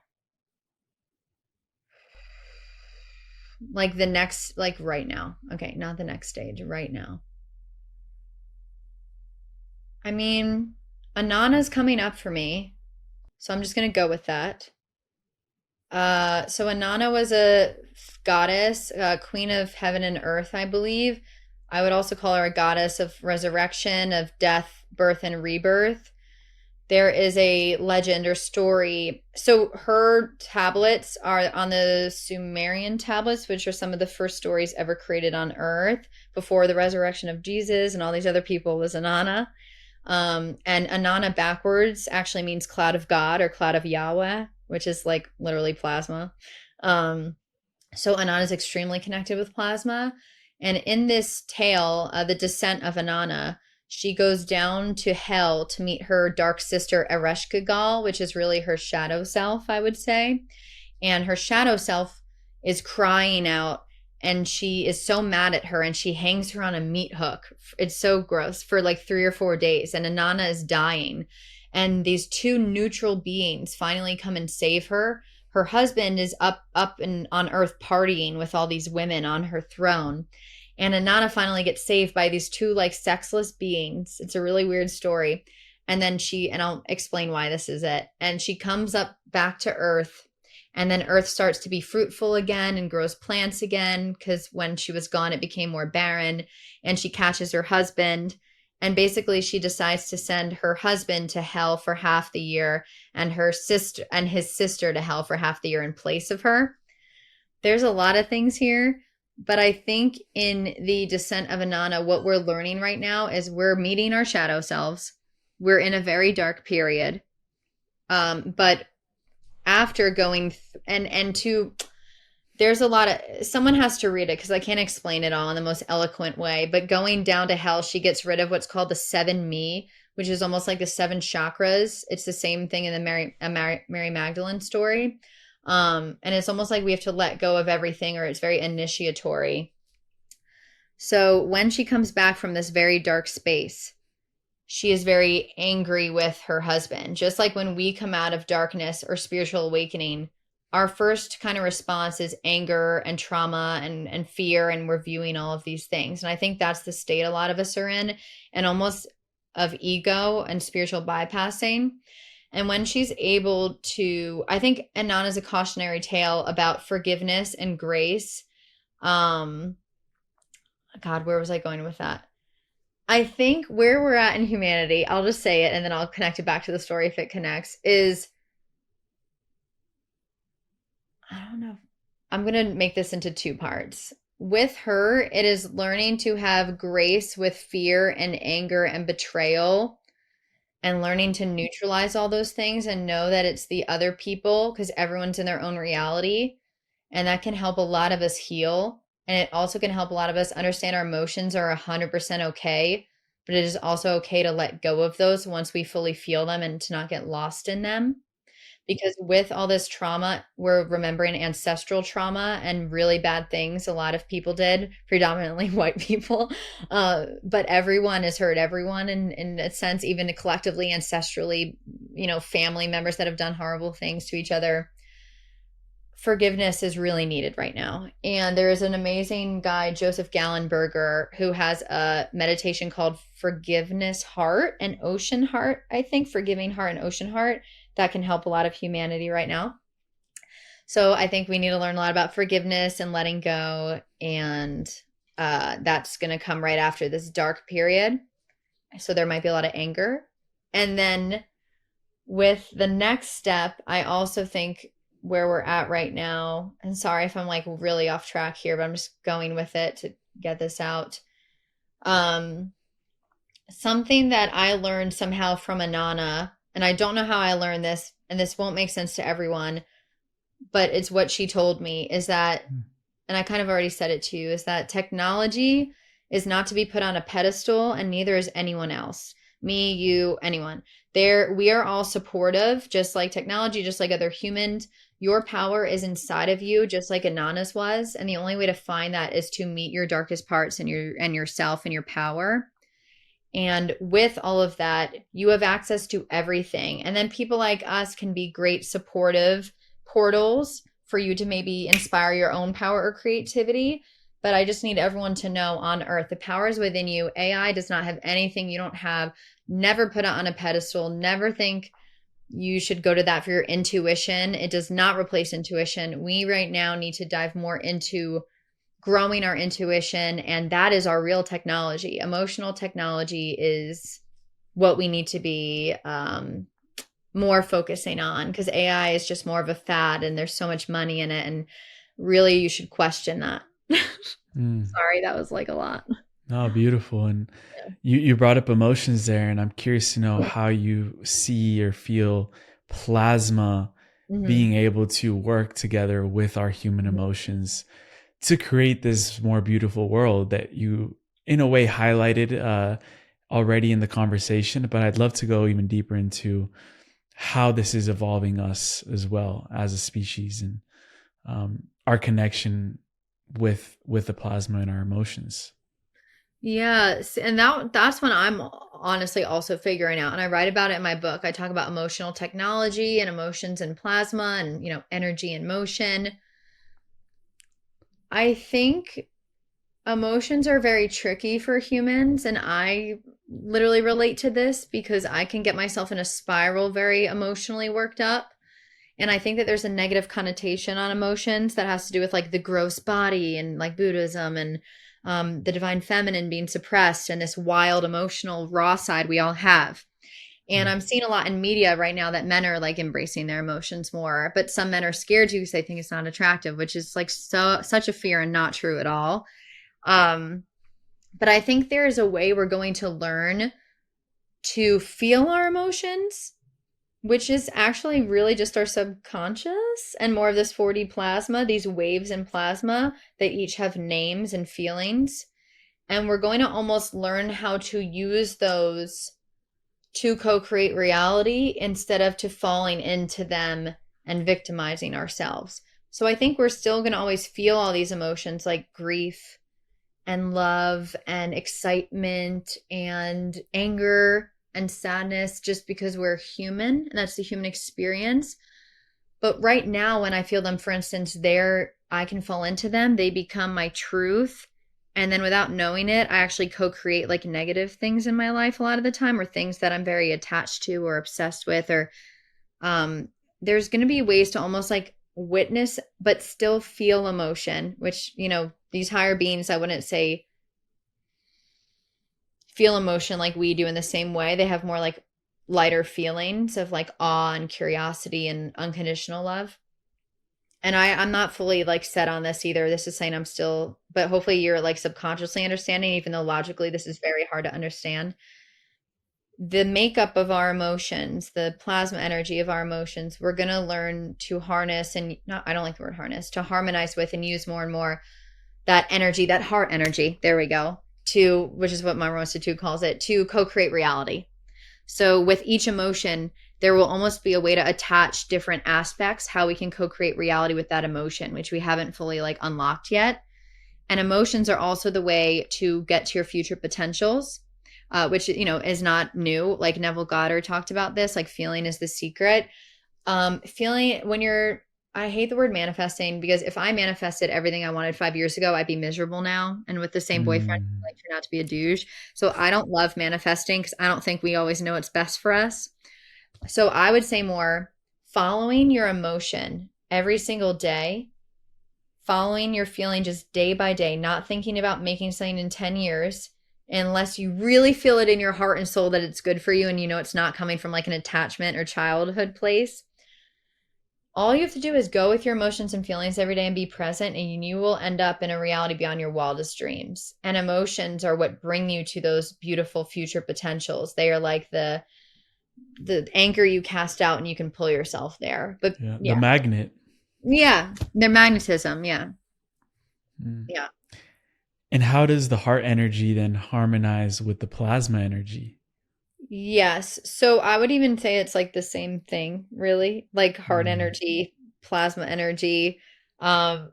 Like right now. Okay, not the next stage, right now. I mean, Anana's coming up for me, so I'm just gonna go with that. So Inanna was a goddess, queen of heaven and earth, I believe. I would also call her a goddess of resurrection, of death, birth, and rebirth. There is a legend or story. So her tablets are on the Sumerian tablets, which are some of the first stories ever created on Earth before the resurrection of Jesus and all these other people was Inanna. And Inanna backwards actually means cloud of God or cloud of Yahweh, which is like literally plasma. So Inanna is extremely connected with plasma. And in this tale, the descent of Inanna, she goes down to hell to meet her dark sister Ereshkigal, which is really her shadow self, I would say. And her shadow self is crying out, and she is so mad at her, and she hangs her on a meat hook. It's so gross, for like 3 or 4 days, and Inanna is dying. And these two neutral beings finally come and save her. Her husband is up and on Earth partying with all these women on her throne. And Inanna finally gets saved by these two like sexless beings. It's a really weird story. And then and I'll explain why this is it. And she comes up back to Earth, and then Earth starts to be fruitful again and grows plants again, because when she was gone, it became more barren. And she catches her husband. And basically, she decides to send her husband to hell for half the year, and her sister and his sister to hell for half the year in place of her. There's a lot of things here, but I think in the Descent of Inanna, what we're learning right now is we're meeting our shadow selves. We're in a very dark period. But after going there's a lot of, someone has to read it because I can't explain it all in the most eloquent way, but going down to hell, she gets rid of what's called the 7 me, which is almost like the 7 chakras. It's the same thing in the Mary Magdalene story. And it's almost like we have to let go of everything, or it's very initiatory. So when she comes back from this very dark space, she is very angry with her husband. Just like when we come out of darkness or spiritual awakening, our first kind of response is anger and trauma and fear, and we're viewing all of these things. And I think that's the state a lot of us are in, and almost of ego and spiritual bypassing. And when she's able to, I think Inanna is a cautionary tale about forgiveness and grace. God, where was I going with that? I think where we're at in humanity, I'll just say it and then I'll connect it back to the story if it connects, is, I don't know. I'm going to make this into 2 parts. With her, it is learning to have grace with fear and anger and betrayal, and learning to neutralize all those things and know that it's the other people, because everyone's in their own reality. And that can help a lot of us heal. And it also can help a lot of us understand our emotions are 100% okay, but it is also okay to let go of those once we fully feel them and to not get lost in them. Because with all this trauma, we're remembering ancestral trauma and really bad things a lot of people did, predominantly white people. But everyone has hurt everyone in a sense, even collectively, ancestrally, family members that have done horrible things to each other. Forgiveness is really needed right now. And there is an amazing guy, Joseph Gallenberger, who has a meditation called Forgiveness Heart and Ocean Heart, I think, Forgiving Heart and Ocean Heart, that can help a lot of humanity right now. So I think we need to learn a lot about forgiveness and letting go. And that's going to come right after this dark period. So there might be a lot of anger. And then with the next step, I also think where we're at right now, and sorry if I'm like really off track here, but I'm just going with it to get this out. Something that I learned somehow from Inanna, and I don't know how I learned this, and this won't make sense to everyone, but it's what she told me, is that, and I kind of already said it to you, is that technology is not to be put on a pedestal, and neither is anyone else. Me, you, anyone. We are all supportive, just like technology, just like other humans. Your power is inside of you, just like Inanna's was. And the only way to find that is to meet your darkest parts and yourself and your power. And with all of that, you have access to everything. And then people like us can be great supportive portals for you to maybe inspire your own power or creativity. But I just need everyone to know, on Earth, the power is within you. AI does not have anything you don't have. Never put it on a pedestal. Never think you should go to that for your intuition. It does not replace intuition. We right now need to dive more into growing our intuition, and that is our real technology. Emotional technology is what we need to be more focusing on, because AI is just more of a fad and there's so much money in it, and really you should question that. Sorry, that was like a lot. Oh, beautiful. And you brought up emotions there, and I'm curious to know how you see or feel plasma being able to work together with our human emotions to create this more beautiful world that you, in a way, highlighted already in the conversation. But I'd love to go even deeper into how this is evolving us as well as a species, and our connection with the plasma and our emotions. Yes, and that's when I'm honestly also figuring out, and I write about it in my book. I talk about emotional technology and emotions and plasma, and energy and motion. I think Emotions are very tricky for humans, and I literally relate to this because I can get myself in a spiral very emotionally worked up. And I think that there's a negative connotation on emotions that has to do with like the gross body and like Buddhism and the divine feminine being suppressed and this wild emotional raw side we all have. And Mm. I'm seeing a lot in media right now that men are like embracing their emotions more, but some men are scared to because they think it's not attractive, which is like such a fear and not true at all. Um, but I think there is a way we're going to learn to feel our emotions, which is actually really just our subconscious and more of this 4D plasma, these waves in plasma. They each have names and feelings. And we're going to almost learn how to use those to co-create reality instead of to falling into them and victimizing ourselves. So I think we're still going to always feel all these emotions like grief and love and excitement and anger and sadness just because we're human and that's the human experience. But right now, when I feel them, for instance, I can fall into them, they become my truth. And then without knowing it, I actually co create like negative things in my life a lot of the time, or things that I'm very attached to or obsessed with, or um, there's going to be ways to almost like witness but still feel emotion, which, these higher beings, I wouldn't say feel emotion like we do in the same way. They have more like lighter feelings of like awe and curiosity and unconditional love. And I'm not fully like set on this either. This is saying I'm still, but hopefully you're like subconsciously understanding, even though logically this is very hard to understand. The makeup of our emotions, the plasma energy of our emotions, we're going to learn to harness and not, I don't like the word harness, to harmonize with and use more and more that energy, that heart energy. There we go. To, which is what Monroe Institute calls it, to co create reality. So with each emotion, there will almost be a way to attach different aspects, how we can co create reality with that emotion, which we haven't fully like unlocked yet. And emotions are also the way to get to your future potentials, which is not new. Like Neville Goddard talked about this, like feeling is the secret. Feeling when you're I hate the word manifesting because if I manifested everything I wanted 5 years ago, I'd be miserable now. And with the same boyfriend, Mm. like turned out to be a douche. So I don't love manifesting because I don't think we always know what's best for us. So I would say more following your emotion every single day, following your feeling just day by day, not thinking about making something in 10 years unless you really feel it in your heart and soul that it's good for you and you know it's not coming from like an attachment or childhood place. All you have to do is go with your emotions and feelings every day and be present, and you will end up in a reality beyond your wildest dreams. And emotions are what bring you to those beautiful future potentials. They are like the anchor you cast out and you can pull yourself there. But Yeah, the yeah. magnet. Yeah, their magnetism, yeah. Mm. Yeah. And how does the heart energy then harmonize with the plasma energy? Yes. So I would even say it's like the same thing, really. Like heart Mm. energy, plasma energy. Um,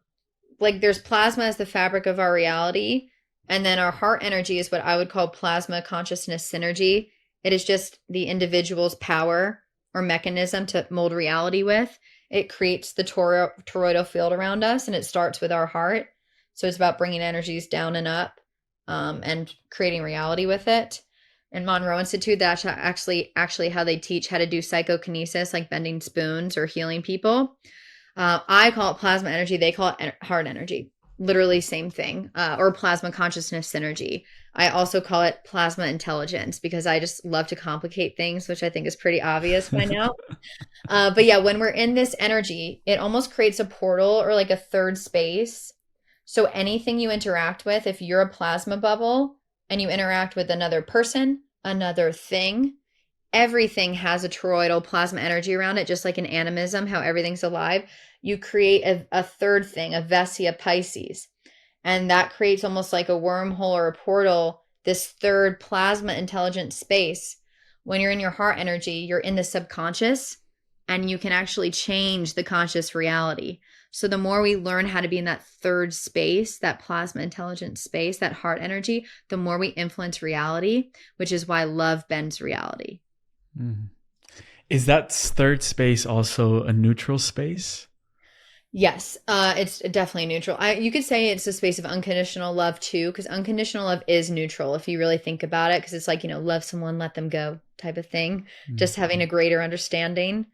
like there's plasma as the fabric of our reality, and then our heart energy is what I would call plasma consciousness synergy. It is just the individual's power or mechanism to mold reality with. It creates the toroidal field around us, and it starts with our heart. So it's about bringing energies down and up, and creating reality with it. And Monroe Institute, that's actually how they teach how to do psychokinesis, like bending spoons or healing people. I call it plasma energy. They call it heart energy. Literally same thing. Or plasma consciousness synergy. I also call it plasma intelligence because I just love to complicate things, which I think is pretty obvious by now. But yeah, when we're in this energy, it almost creates a portal or like a third space. So anything you interact with, if you're a plasma bubble and you interact with another person, another thing, everything has a toroidal plasma energy around it, just like in animism, how everything's alive. You create a third thing, a Vessia Pisces. And that creates almost like a wormhole or a portal, this third plasma intelligent space. When you're in your heart energy, you're in the subconscious and you can actually change the conscious reality. So the more we learn how to be in that third space, that plasma intelligent space, that heart energy, the more we influence reality, which is why love bends reality. Mm. Is that third space also a neutral space? Yes, it's definitely neutral. You could say it's a space of unconditional love too, because unconditional love is neutral if you really think about it, because it's like, love someone, let them go type of thing, Mm. just having a greater understanding.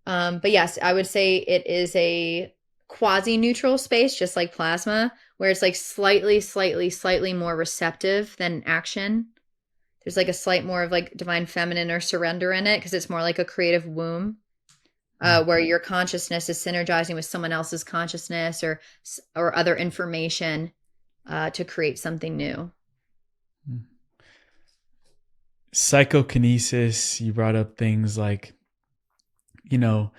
But yes, I would say it is a quasi-neutral space, just like plasma, where it's like slightly more receptive than action. There's like a slight more of like divine feminine or surrender in it, because it's more like a creative womb, Mm. where your consciousness is synergizing with someone else's consciousness or other information to create something new. Mm. Psychokinesis, you brought up things like, you know,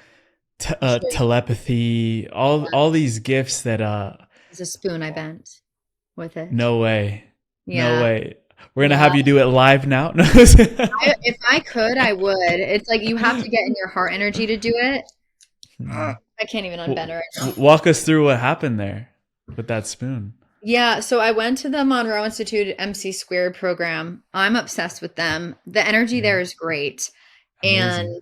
Sure. telepathy, all these gifts that It's a spoon I bent with it. no way. No Yeah. way. We're gonna Yeah. have you do it live now. No. If I could, I would. It's like you have to get in your heart energy to do it. Hmm. I can't even unbend it right now. Walk us through what happened there with that spoon. Yeah, so I went to the Monroe Institute MC Squared program. I'm obsessed with them. The energy Yeah. there is great. And Amazing.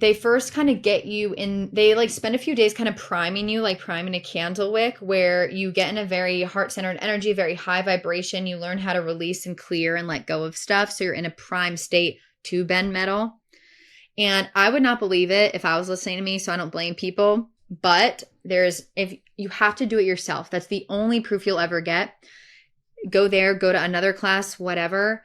they first kind of get you in, they like spend a few days kind of priming you, like priming a candle wick, where you get in a very heart-centered energy, very high vibration. You learn how to release and clear and let go of stuff. So you're in a prime state to bend metal. And I would not believe it if I was listening to me, so I don't blame people. But if you have to do it yourself, that's the only proof you'll ever get. Go there, go to another class, whatever.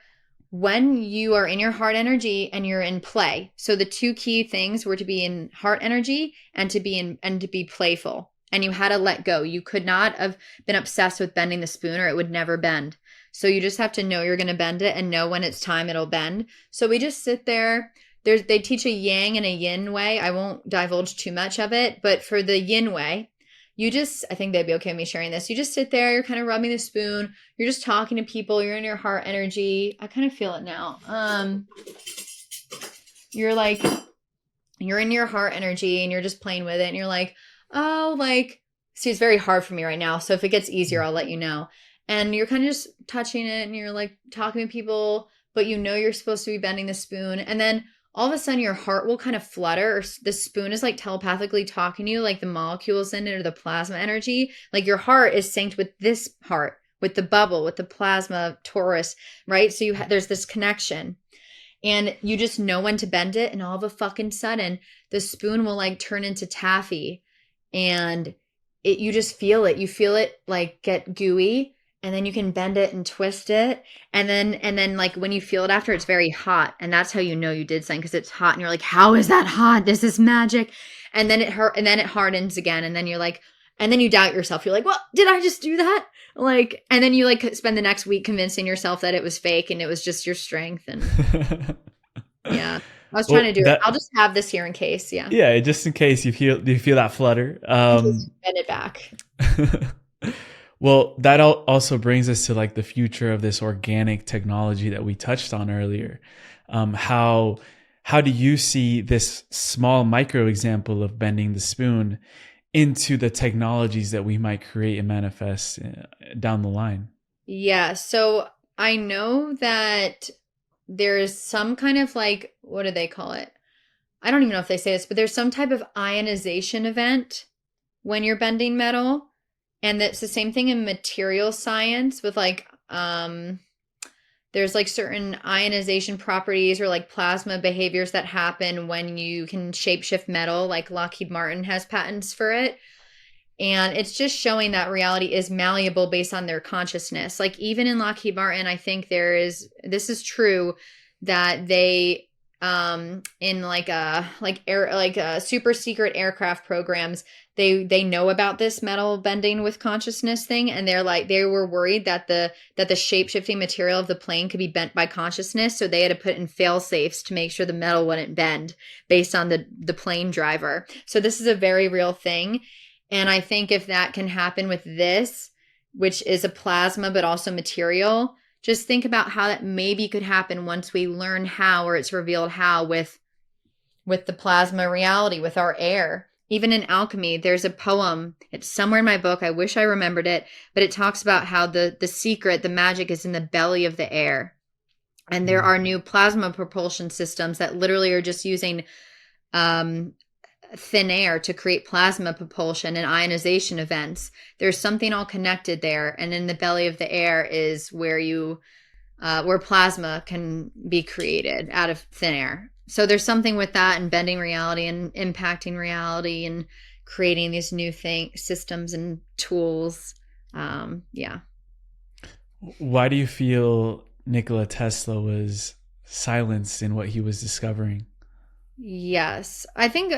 When you are in your heart energy and you're in play. So the two key things were to be in heart energy and to be playful. And you had to let go. You could not have been obsessed with bending the spoon or it would never bend. So you just have to know you're going to bend it and know when it's time it'll bend. So we just sit there. They teach a yang and a yin way. I won't divulge too much of it, but for the yin way, I think they'd be okay with me sharing this. You just sit there, you're kind of rubbing the spoon, you're just talking to people, you're in your heart energy. I kind of feel it now. You're like, you're in your heart energy and you're just playing with it and you're like, oh, like, see, it's very hard for me right now. So if it gets easier, I'll let you know. And you're kind of just touching it and you're like talking to people, but you're supposed to be bending the spoon. And then all of a sudden your heart will kind of flutter, or the spoon is like telepathically talking to you, like the molecules in it or the plasma energy. Like your heart is synced with this heart, with the bubble, with the plasma torus, right? So there's this connection and you just know when to bend it, and all of a fucking sudden the spoon will like turn into taffy, and you just feel it. You feel it like get gooey, and then you can bend it and twist it, and then like when you feel it after, it's very hot, and that's how you know you did something, because it's hot and you're like, how is that hot? This is magic. And then it hurt, and then it hardens again, and then you're like, and then you doubt yourself. You're like, well, did I just do that? Like, and then you like spend the next week convincing yourself that it was fake and it was just your strength. And yeah, I was trying Well, to do it. I'll just have this here in case. Yeah, yeah, just in case you feel that flutter. in case you bend it back. Well, that also brings us to like the future of this organic technology that we touched on earlier. How do you see this small micro example of bending the spoon into the technologies that we might create and manifest down the line? Yeah, so I know that there's some kind of like, what do they call it? I don't even know if they say this, but there's some type of ionization event when you're bending metal. And that's the same thing in material science with like there's like certain ionization properties or like plasma behaviors that happen when you can shapeshift metal, like Lockheed Martin has patents for it. And it's just showing that reality is malleable based on their consciousness. Like even in Lockheed Martin, I think this is true, that they in like super secret aircraft programs, they know about this metal bending with consciousness thing, and they were worried that the shape-shifting material of the plane could be bent by consciousness, so they had to put in fail safes to make sure the metal wouldn't bend based on the plane driver. So this is a very real thing. And I think if that can happen with this, which is a plasma but also material, just think about how that maybe could happen once we learn how, or it's revealed how, with the plasma reality, with our air. Even in Alchemy, there's a poem. It's somewhere in my book. I wish I remembered it, but it talks about how the secret, the magic is in the belly of the air. And there are new plasma propulsion systems that literally are just using thin air to create plasma propulsion and ionization events. There's something all connected there, and in the belly of the air is where plasma can be created out of thin air. So there's something with that and bending reality and impacting reality and creating these new systems and tools. Yeah. Why do you feel Nikola Tesla was silenced in what he was discovering? Yes. I think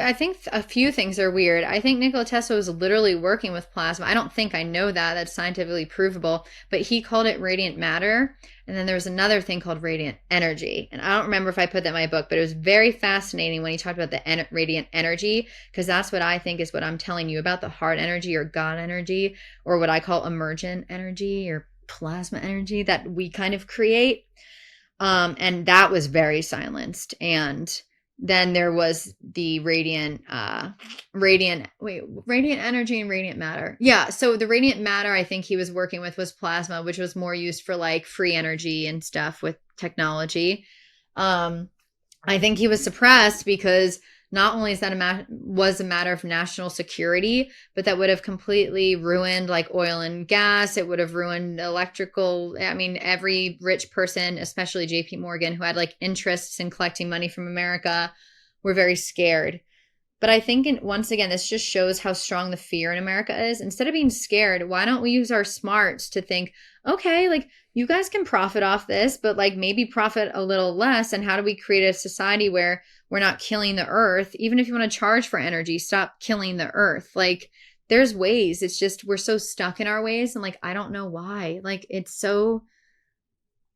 a few things are weird. I think Nikola Tesla was literally working with plasma. I don't think I know that. That's scientifically provable, but he called it radiant matter. And then there was another thing called radiant energy. And I don't remember if I put that in my book, but it was very fascinating when he talked about the radiant energy, because that's what I think is what I'm telling you about, the heart energy or God energy, or what I call emergent energy or plasma energy that we kind of create. And that was very silenced. And then there was the radiant energy and radiant matter. Yeah. So the radiant matter I think he was working with was plasma, which was more used for like free energy and stuff with technology. I think he was suppressed because not only is that was a matter of national security, but that would have completely ruined like oil and gas. It would have ruined electrical. I mean, every rich person, especially JP Morgan, who had like interests in collecting money from America, were very scared. But I think, once again, this just shows how strong the fear in America is. Instead of being scared, why don't we use our smarts to think, okay, like you guys can profit off this, but like maybe profit a little less. And how do we create a society where we're not killing the earth? Even if you want to charge for energy, stop killing the earth. Like there's ways. It's just we're so stuck in our ways. And like, I don't know why. Like it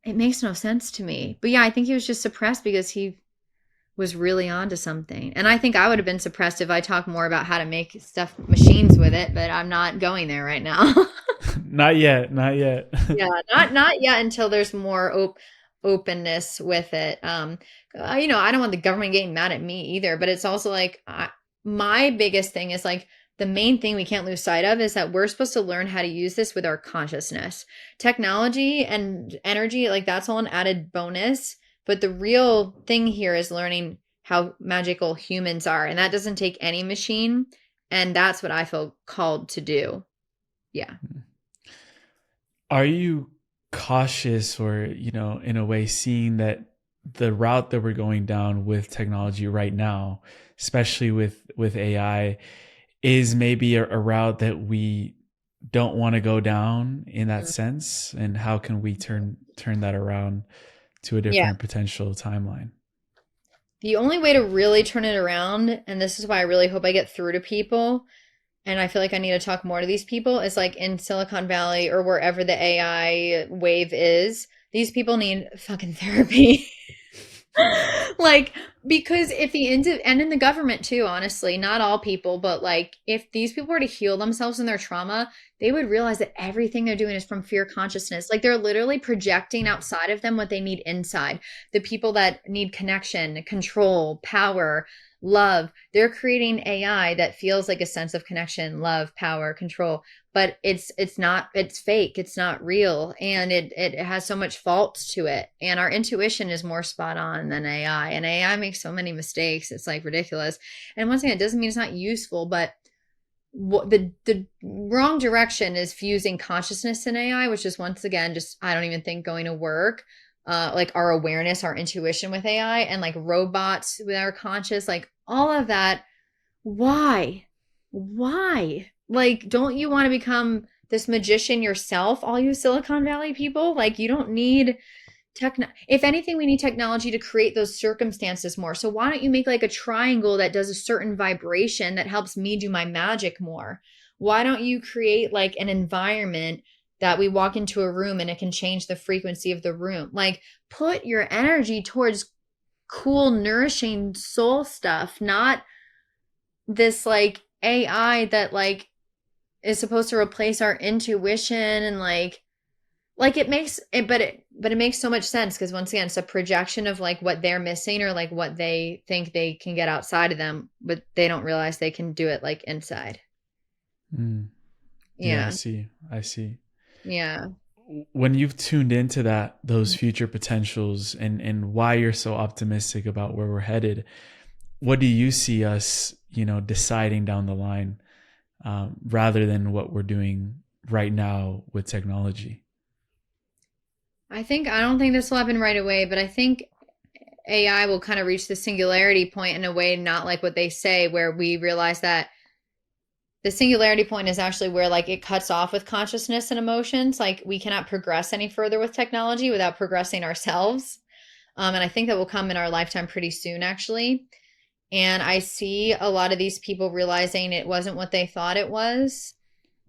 makes no sense to me. But yeah, I think he was just suppressed because he was really onto something. And I think I would have been suppressed if I talked more about how to make stuff machines with it, but I'm not going there right now. Not yet, not yet. Yeah, not yet until there's more openness with it. I don't want the government getting mad at me either, but it's also like my biggest thing is like the main thing we can't lose sight of is that we're supposed to learn how to use this with our consciousness. Technology and energy, like that's all an added bonus. But the real thing here is learning how magical humans are. And that doesn't take any machine. And that's what I feel called to do. Yeah. Are you cautious or, in a way seeing that the route that we're going down with technology right now, especially with AI, is maybe a route that we don't want to go down in that sense? And how can we turn that around to a different potential timeline? The only way to really turn it around, and this is why I really hope I get through to people, and I feel like I need to talk more to these people, is like in Silicon Valley or wherever the AI wave is, these people need fucking therapy. Like, because if and in the government too, honestly, not all people, but like if these people were to heal themselves in their trauma, they would realize that everything they're doing is from fear consciousness. Like they're literally projecting outside of them what they need inside. The people that need connection, control, power, love, they're creating AI that feels like a sense of connection, love, power, control, but it's fake, it's not real, and it has so much faults to it, and our intuition is more spot on than AI, and AI makes so many mistakes, it's like ridiculous. And once again, it doesn't mean it's not useful, but the wrong direction is fusing consciousness in AI, which is once again just I don't even think going to work. Like our awareness, our intuition with AI, and like robots with our conscious, like all of that. Why? Like, don't you want to become this magician yourself, all you Silicon Valley people? Like, you don't need if anything, we need technology to create those circumstances more. So why don't you make like a triangle that does a certain vibration that helps me do my magic more? Why don't you create like an environment that we walk into a room and it can change the frequency of the room? Like, put your energy towards cool, nourishing soul stuff, not this like AI that like is supposed to replace our intuition and like it makes it, but it makes so much sense because once again, it's a projection of like what they're missing or like what they think they can get outside of them, but they don't realize they can do it like inside. Yeah, I see. Yeah. When you've tuned into those future potentials and why you're so optimistic about where we're headed, what do you see us, deciding down the line, rather than what we're doing right now with technology. I don't think this will happen right away, but I think AI will kind of reach the singularity point in a way not like what they say, where we realize that the singularity point is actually where like it cuts off with consciousness and emotions. Like we cannot progress any further with technology without progressing ourselves. And I think that will come in our lifetime pretty soon, actually. And I see a lot of these people realizing it wasn't what they thought it was,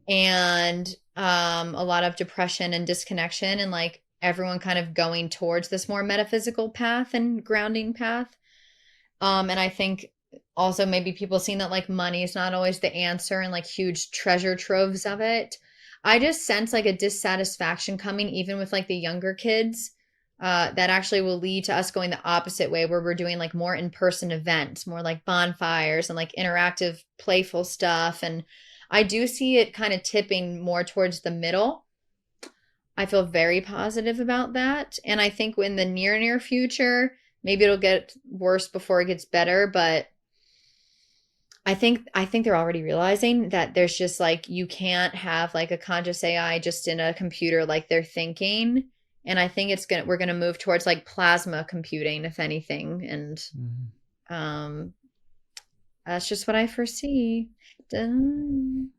and a lot of depression and disconnection, and like everyone kind of going towards this more metaphysical path and grounding path. And I think also maybe people seeing that like money is not always the answer and like huge treasure troves of it. I just sense like a dissatisfaction coming even with like the younger kids, that actually will lead to us going the opposite way, where we're doing like more in-person events, more like bonfires and like interactive, playful stuff. And I do see it kind of tipping more towards the middle. I feel very positive about that. And I think in the near future, maybe it'll get worse before it gets better, but I think they're already realizing that there's just like you can't have like a conscious AI just in a computer like they're thinking. And I think we're gonna move towards like plasma computing, if anything. And um that's just what I foresee. Dun.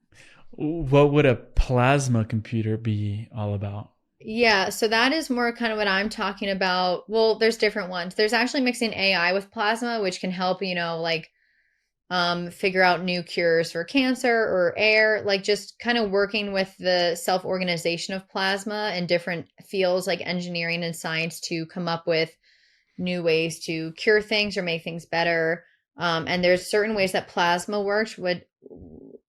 What would a plasma computer be all about? Yeah, so that is more kind of what I'm talking about. Well, there's different ones. There's actually mixing AI with plasma, which can help, like figure out new cures for cancer or air, like just kind of working with the self-organization of plasma in different fields like engineering and science to come up with new ways to cure things or make things better. And there's certain ways that plasma works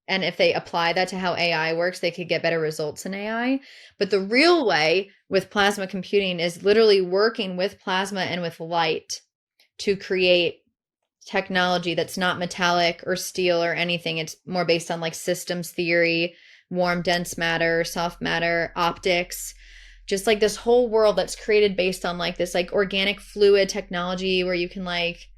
and if they apply that to how AI works, they could get better results in AI. But the real way with plasma computing is literally working with plasma and with light to create technology that's not metallic or steel or anything. It's more based on like systems theory, warm, dense matter, soft matter, optics, just like this whole world that's created based on like this like organic fluid technology where you can like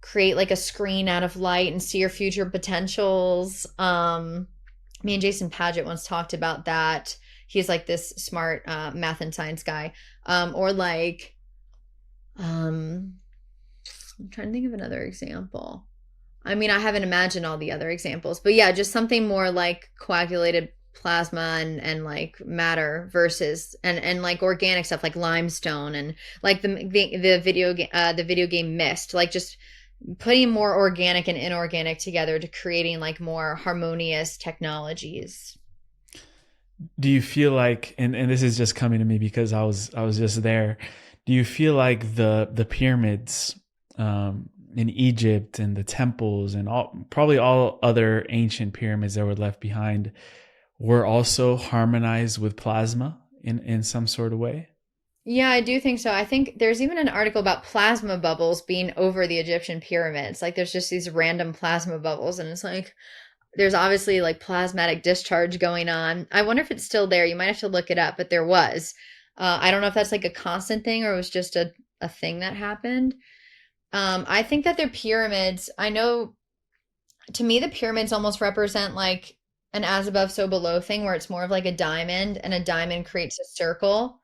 create like a screen out of light and see your future potentials. Me and Jason Paget once talked about that. He's like this smart math and science guy. Or like I'm trying to think of another example. I mean, I haven't imagined all the other examples, but yeah, just something more like coagulated plasma and like matter versus and like organic stuff like limestone and like the video game Mist, like just putting more organic and inorganic together to creating like more harmonious technologies. Do you feel like, and this is just coming to me because I was just there. Do you feel like the pyramids in Egypt and the temples and probably all other ancient pyramids that were left behind were also harmonized with plasma in some sort of way? Yeah, I do think so. I think there's even an article about plasma bubbles being over the Egyptian pyramids. Like there's just these random plasma bubbles, and it's like there's obviously like plasmatic discharge going on. I wonder if it's still there. You might have to look it up, but there was. I don't know if that's like a constant thing or it was just a thing that happened. I think that they're pyramids. I know to me the pyramids almost represent like an as above so below thing where it's more of like a diamond and a diamond creates a circle.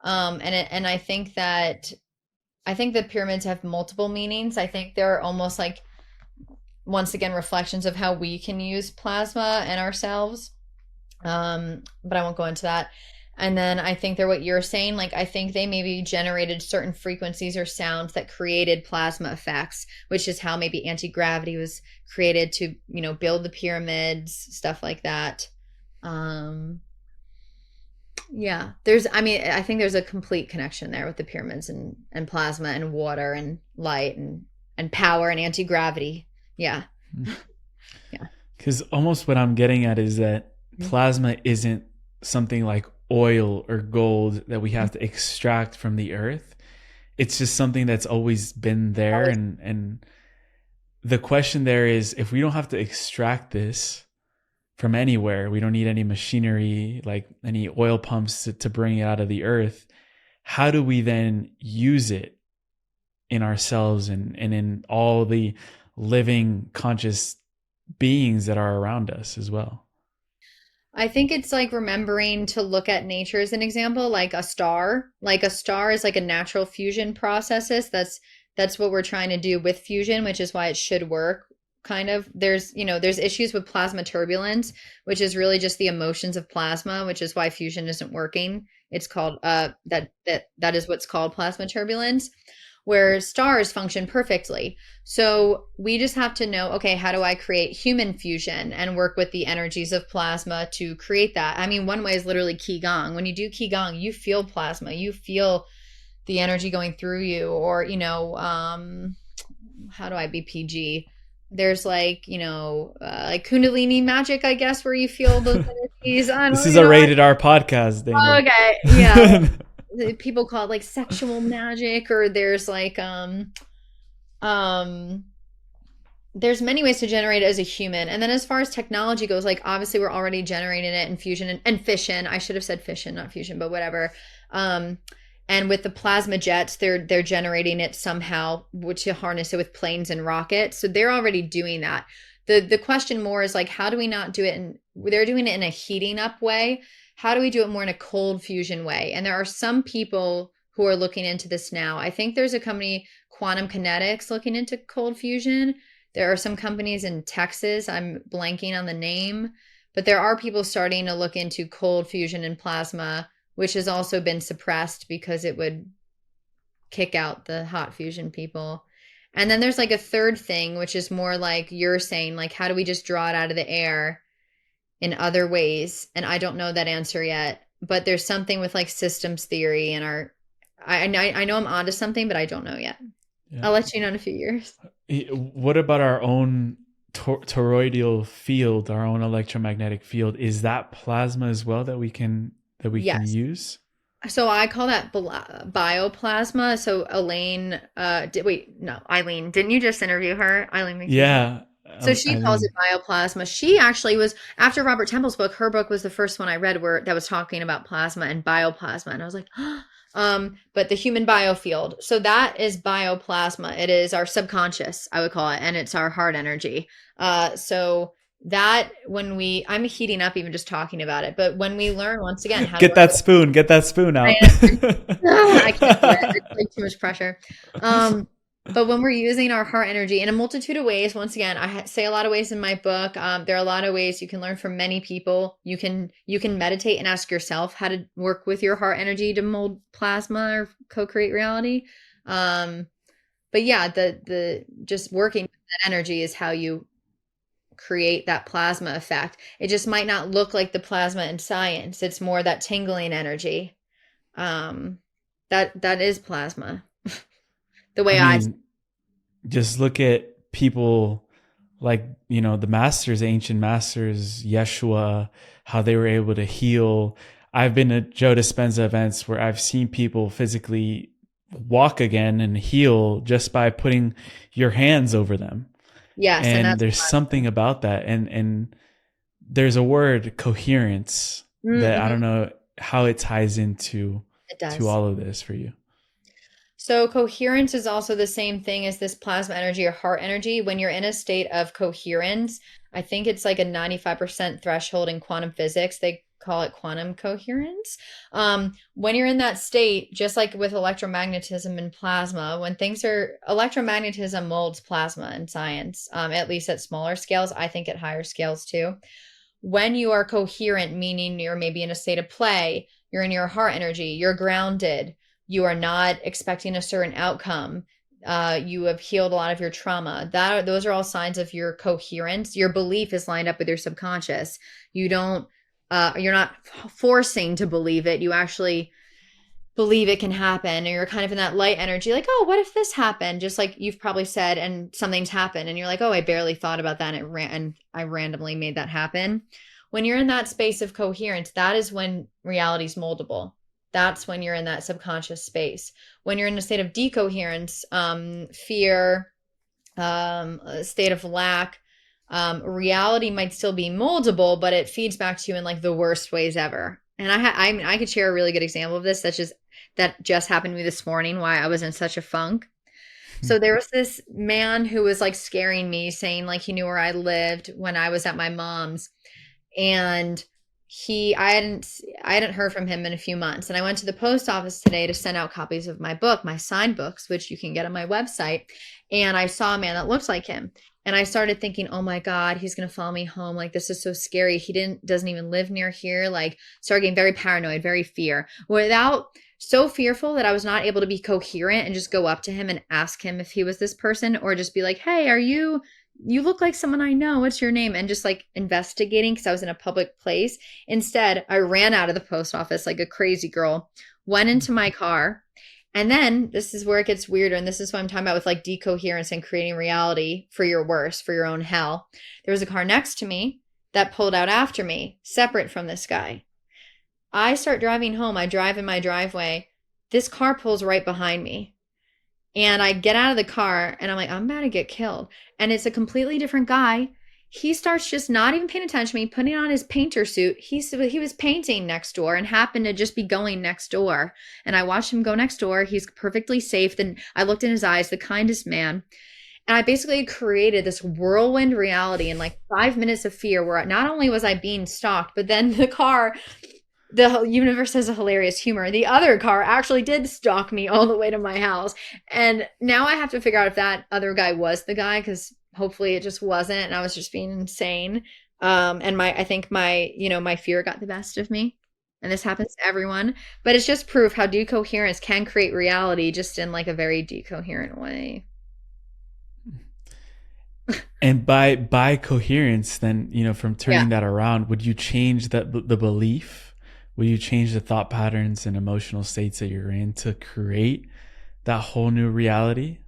And I think the pyramids have multiple meanings. I think they're almost like once again reflections of how we can use plasma and ourselves. But I won't go into that. And then I think they're what you're saying. Like, I think they maybe generated certain frequencies or sounds that created plasma effects, which is how maybe anti-gravity was created to, build the pyramids, stuff like that. Yeah, I think there's a complete connection there with the pyramids and plasma and water and light and power and anti-gravity. Yeah. Yeah. Because almost what I'm getting at is that plasma isn't something like oil or gold that we have to extract from the earth. It's just something that's always been there. And the question there is, if we don't have to extract this from anywhere, we don't need any machinery, like any oil pumps to bring it out of the earth, how do we then use it in ourselves and in all the living conscious beings that are around us as well. I think it's like remembering to look at nature as an example, like a star. Like a star is like a natural fusion processes. That's what we're trying to do with fusion, which is why it should work. Kind of. There's issues with plasma turbulence, which is really just the emotions of plasma, which is why fusion isn't working. It's called that is what's called plasma turbulence, where stars function perfectly. So we just have to know, okay, how do I create human fusion and work with the energies of plasma to create that? I mean, one way is literally Qigong. When you do Qigong, you feel plasma, you feel the energy going through you, or, how do I be PG? There's like, like Kundalini magic, I guess, where you feel those energies. I This don't, is a rated R podcast, oh, Dana. okay. Yeah. People call it like sexual magic, or there's like um there's many ways to generate it as a human. And then as far as technology goes, like obviously we're already generating it in fusion and fission. I should have said fission, not fusion, but whatever. um and with the plasma jets, they're generating it somehow, which to harness it with planes and rockets, so they're already doing that. The question more is like, how do we not do it in, they're doing it in a heating up way, how do we do it more in a cold fusion way? And there are some people who are looking into this now. I think there's a company, Quantum Kinetics, looking into cold fusion. There are some companies in Texas, I'm blanking on the name, but there are people starting to look into cold fusion and plasma, which has also been suppressed because it would kick out the hot fusion people. And then there's like a third thing, which is more like you're saying, like, how do we just draw it out of the air in other ways? And I don't know that answer yet, but there's something with like systems theory and I know I'm onto something, but I don't know yet. Yeah. I'll let you know in a few years. What about our own toroidal field, our own electromagnetic field? Is that plasma as well that we can Yes. use? So I call that bioplasma. So Elaine, Eileen, didn't you just interview her? Eileen McPherson. Yeah, So she calls it Eileen. bioplasma. She actually was, after Robert Temple's book, her book was the first one I read where that was talking about plasma and bioplasma. And I was like, but the human biofield. So that is bioplasma. It is our subconscious, I would call it, and it's our heart energy. So that I'm heating up even just talking about it. But when we learn once again how to Get work that with, spoon. Get that spoon I out. I can't do it. It's like too much pressure. But when we're using our heart energy in a multitude of ways, once again, I say a lot of ways in my book. There are a lot of ways you can learn from many people. You can meditate and ask yourself how to work with your heart energy to mold plasma or co-create reality. Um, but yeah, the just working with that energy is how you create that plasma effect. It just might not look like the plasma in science. It's more that tingling energy. Um, that is plasma. The I way I mean, just look at people like, the masters, ancient masters, Yeshua, how they were able to heal. I've been at Joe Dispenza events where I've seen people physically walk again and heal just by putting your hands over them. Yes, and And that's there's something about that. And there's a word, coherence, that I mm-hmm, don't know how it ties into it to does. all of this for you. So coherence is also the same thing as this plasma energy or heart energy. When you're in a state of coherence, I think it's like a 95% threshold in quantum physics. They call it quantum coherence. When you're in that state, just like with electromagnetism and plasma, when things are electromagnetism molds plasma in science, at least at smaller scales. I think at higher scales too. When you are coherent, meaning you're maybe in a state of play, you're in your heart energy, you're grounded, you are not expecting a certain outcome, you have healed a lot of your trauma. Those are all signs of your coherence. Your belief is lined up with your subconscious. You're not forcing to believe it. You actually believe it can happen, or you're kind of in that light energy, like, oh, what if this happened? Just like you've probably said, and something's happened, and you're like, oh, I barely thought about that, and I randomly made that happen. When you're in that space of coherence, that is when reality's moldable. That's when you're in that subconscious space. When you're in a state of decoherence, fear, a state of lack, reality might still be moldable, but it feeds back to you in like the worst ways ever. And I mean, I could share a really good example of this. That just happened to me this morning. Why I was in such a funk. So there was this man who was like scaring me, saying like he knew where I lived when I was at my mom's, and he I hadn't heard from him in a few months, and I went to the post office today to send out copies of my book, my signed books, which you can get on my website, and I saw a man that looks like him, and I started thinking, oh my god, he's going to follow me home, like this is so scary, he didn't doesn't even live near here, like started getting very paranoid, very fear, without so fearful that I was not able to be coherent and just go up to him and ask him if he was this person, or just be like, hey, are you look like someone I know. What's your name? And just like investigating because I was in a public place. Instead, I ran out of the post office like a crazy girl, went into my car. And then this is where it gets weirder. And this is what I'm talking about with like decoherence and creating reality for your worst, for your own hell. There was a car next to me that pulled out after me, separate from this guy. I start driving home. I drive in my driveway. This car pulls right behind me. And I get out of the car and I'm like, I'm about to get killed. And it's a completely different guy. He starts just not even paying attention to me, putting on his painter suit. He was painting next door and happened to just be going next door. And I watched him go next door. He's perfectly safe. Then I looked in his eyes, the kindest man. And I basically created this whirlwind reality in like 5 minutes of fear where not only was I being stalked, but then the universe has a hilarious humor. The other car actually did stalk me all the way to my house. And now I have to figure out if that other guy was the guy, because hopefully it just wasn't. And I was just being insane. And I think my fear got the best of me. And this happens to everyone. But it's just proof how decoherence can create reality just in like a very decoherent way. And by coherence, then, from Yeah. turning that around, would you change the belief? Would you change the thought patterns and emotional states that you're in to create that whole new reality?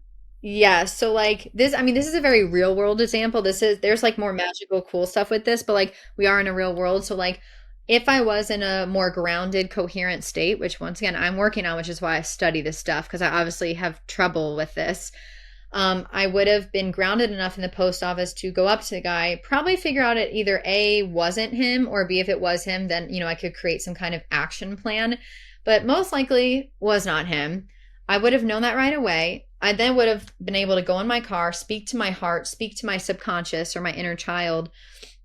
Yeah, so like this, I mean, this is a very real world example. There's like more magical, cool stuff with this, but like we are in a real world. So like if I was in a more grounded, coherent state, which once again I'm working on, which is why I study this stuff, because I obviously have trouble with this. I would have been grounded enough in the post office to go up to the guy, probably figure out it either A, wasn't him, or B, if it was him, then, I could create some kind of action plan. But most likely was not him. I would have known that right away. I then would have been able to go in my car, speak to my heart, speak to my subconscious or my inner child,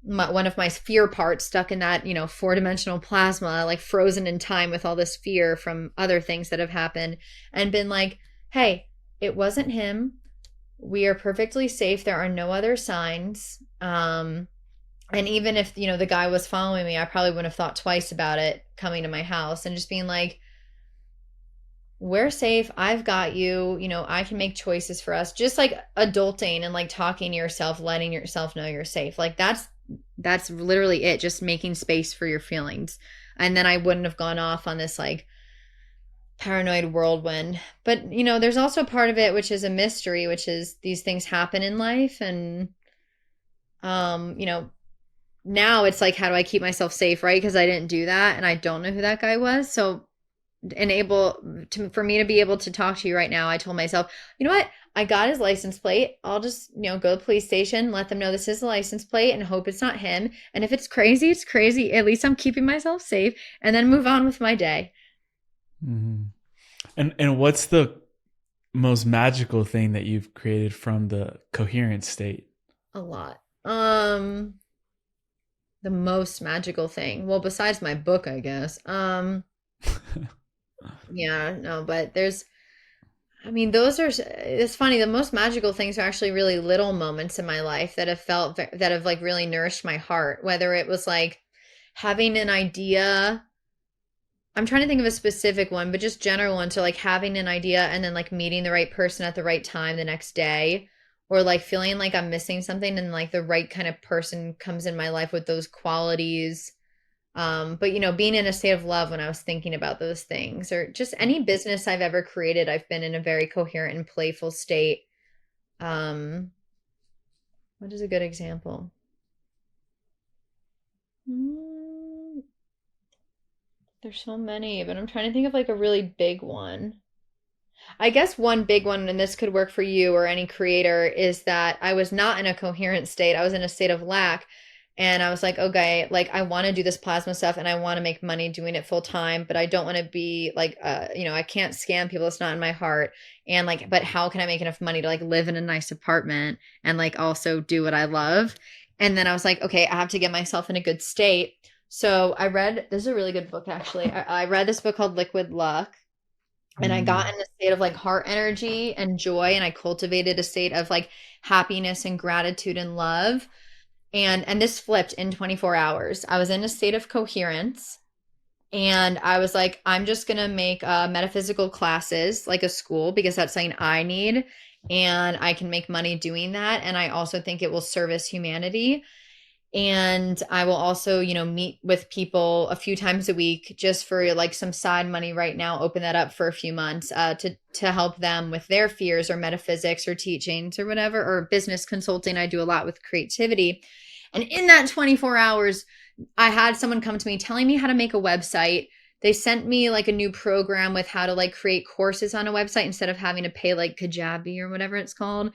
one of my fear parts stuck in that, four-dimensional plasma, like frozen in time with all this fear from other things that have happened, and been like, hey, it wasn't him. We are perfectly safe. There are no other signs. And even if, the guy was following me, I probably wouldn't have thought twice about it coming to my house, and just being like, we're safe. I've got you. I can make choices for us. Just like adulting and like talking to yourself, letting yourself know you're safe. Like that's literally it. Just making space for your feelings. And then I wouldn't have gone off on this like paranoid whirlwind. But, there's also part of it which is a mystery, which is these things happen in life. And, um, you know, now it's like, how do I keep myself safe, right? Because I didn't do that and I don't know who that guy was. So, for me to be able to talk to you right now, I told myself, you know what? I got his license plate. I'll just, go to the police station, let them know this is the license plate and hope it's not him. And if it's crazy, it's crazy. At least I'm keeping myself safe, and then move on with my day. Mm-hmm. And what's the most magical thing that you've created from the coherent state? A lot. The most magical thing. Well, besides my book, I guess. Yeah, no, but it's funny. The most magical things are actually really little moments in my life that have like really nourished my heart. Whether it was like having an idea, I'm trying to think of a specific one, but just general one. So like having an idea and then like meeting the right person at the right time the next day, or like feeling like I'm missing something and like the right kind of person comes in my life with those qualities. But being in a state of love when I was thinking about those things, or just any business I've ever created, I've been in a very coherent and playful state. Um, what is a good example? Mm, there's so many, but I'm trying to think of like a really big one. I guess one big one, and this could work for you or any creator, is that I was not in a coherent state. I was in a state of lack. And I was like, okay, like I want to do this plasma stuff and I want to make money doing it full time, but I don't want to be like, I can't scam people. It's not in my heart. And like, but how can I make enough money to like live in a nice apartment and like also do what I love? And then I was like, okay, I have to get myself in a good state. So I read, this is a really good book actually. I read this book called Liquid Luck, and I got Mm. in a state of like heart energy and joy, and I cultivated a state of like happiness and gratitude and love. And this flipped in 24 hours. I was in a state of coherence, and I was like, I'm just gonna make metaphysical classes like a school because that's something I need, and I can make money doing that. And I also think it will service humanity. And I will also, meet with people a few times a week just for like some side money right now, open that up for a few months to help them with their fears or metaphysics or teachings or whatever, or business consulting. I do a lot with creativity. And in that 24 hours, I had someone come to me telling me how to make a website. They sent me like a new program with how to like create courses on a website instead of having to pay like Kajabi or whatever it's called.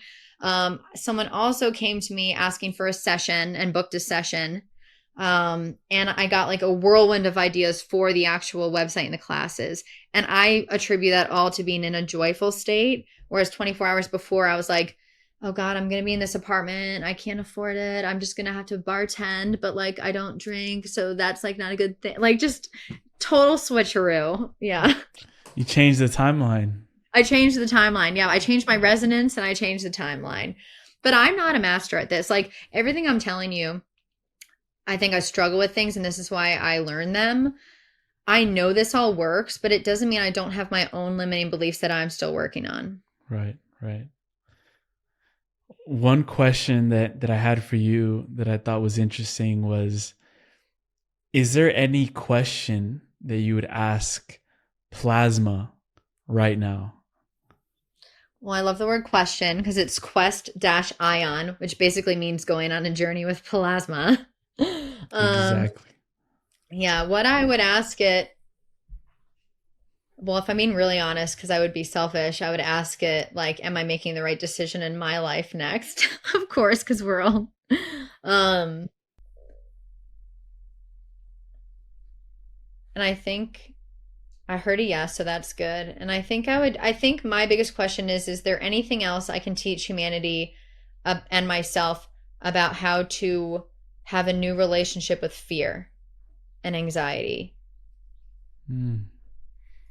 Someone also came to me asking for a session and booked a session. And I got like a whirlwind of ideas for the actual website and the classes. And I attribute that all to being in a joyful state. Whereas 24 hours before, I was like, oh God, I'm going to be in this apartment. I can't afford it. I'm just going to have to bartend, but like I don't drink. So that's like not a good thing. Like just total switcheroo. Yeah. You changed the timeline. I changed the timeline. Yeah, I changed my resonance and I changed the timeline. But I'm not a master at this. Like everything I'm telling you, I think I struggle with things and this is why I learn them. I know this all works, but it doesn't mean I don't have my own limiting beliefs that I'm still working on. Right, right. One question that I had for you that I thought was interesting was, is there any question that you would ask plasma right now? Well, I love the word question because it's quest dash ion, which basically means going on a journey with plasma. um, Exactly. yeah, what I would ask it, well, if I'm being really honest, because I would be selfish, I would ask it like, am I making the right decision in my life next? Of course, because we're all um and I think I heard a yes, so that's good. And I think my biggest question is there anything else I can teach humanity and myself about how to have a new relationship with fear and anxiety? Mm.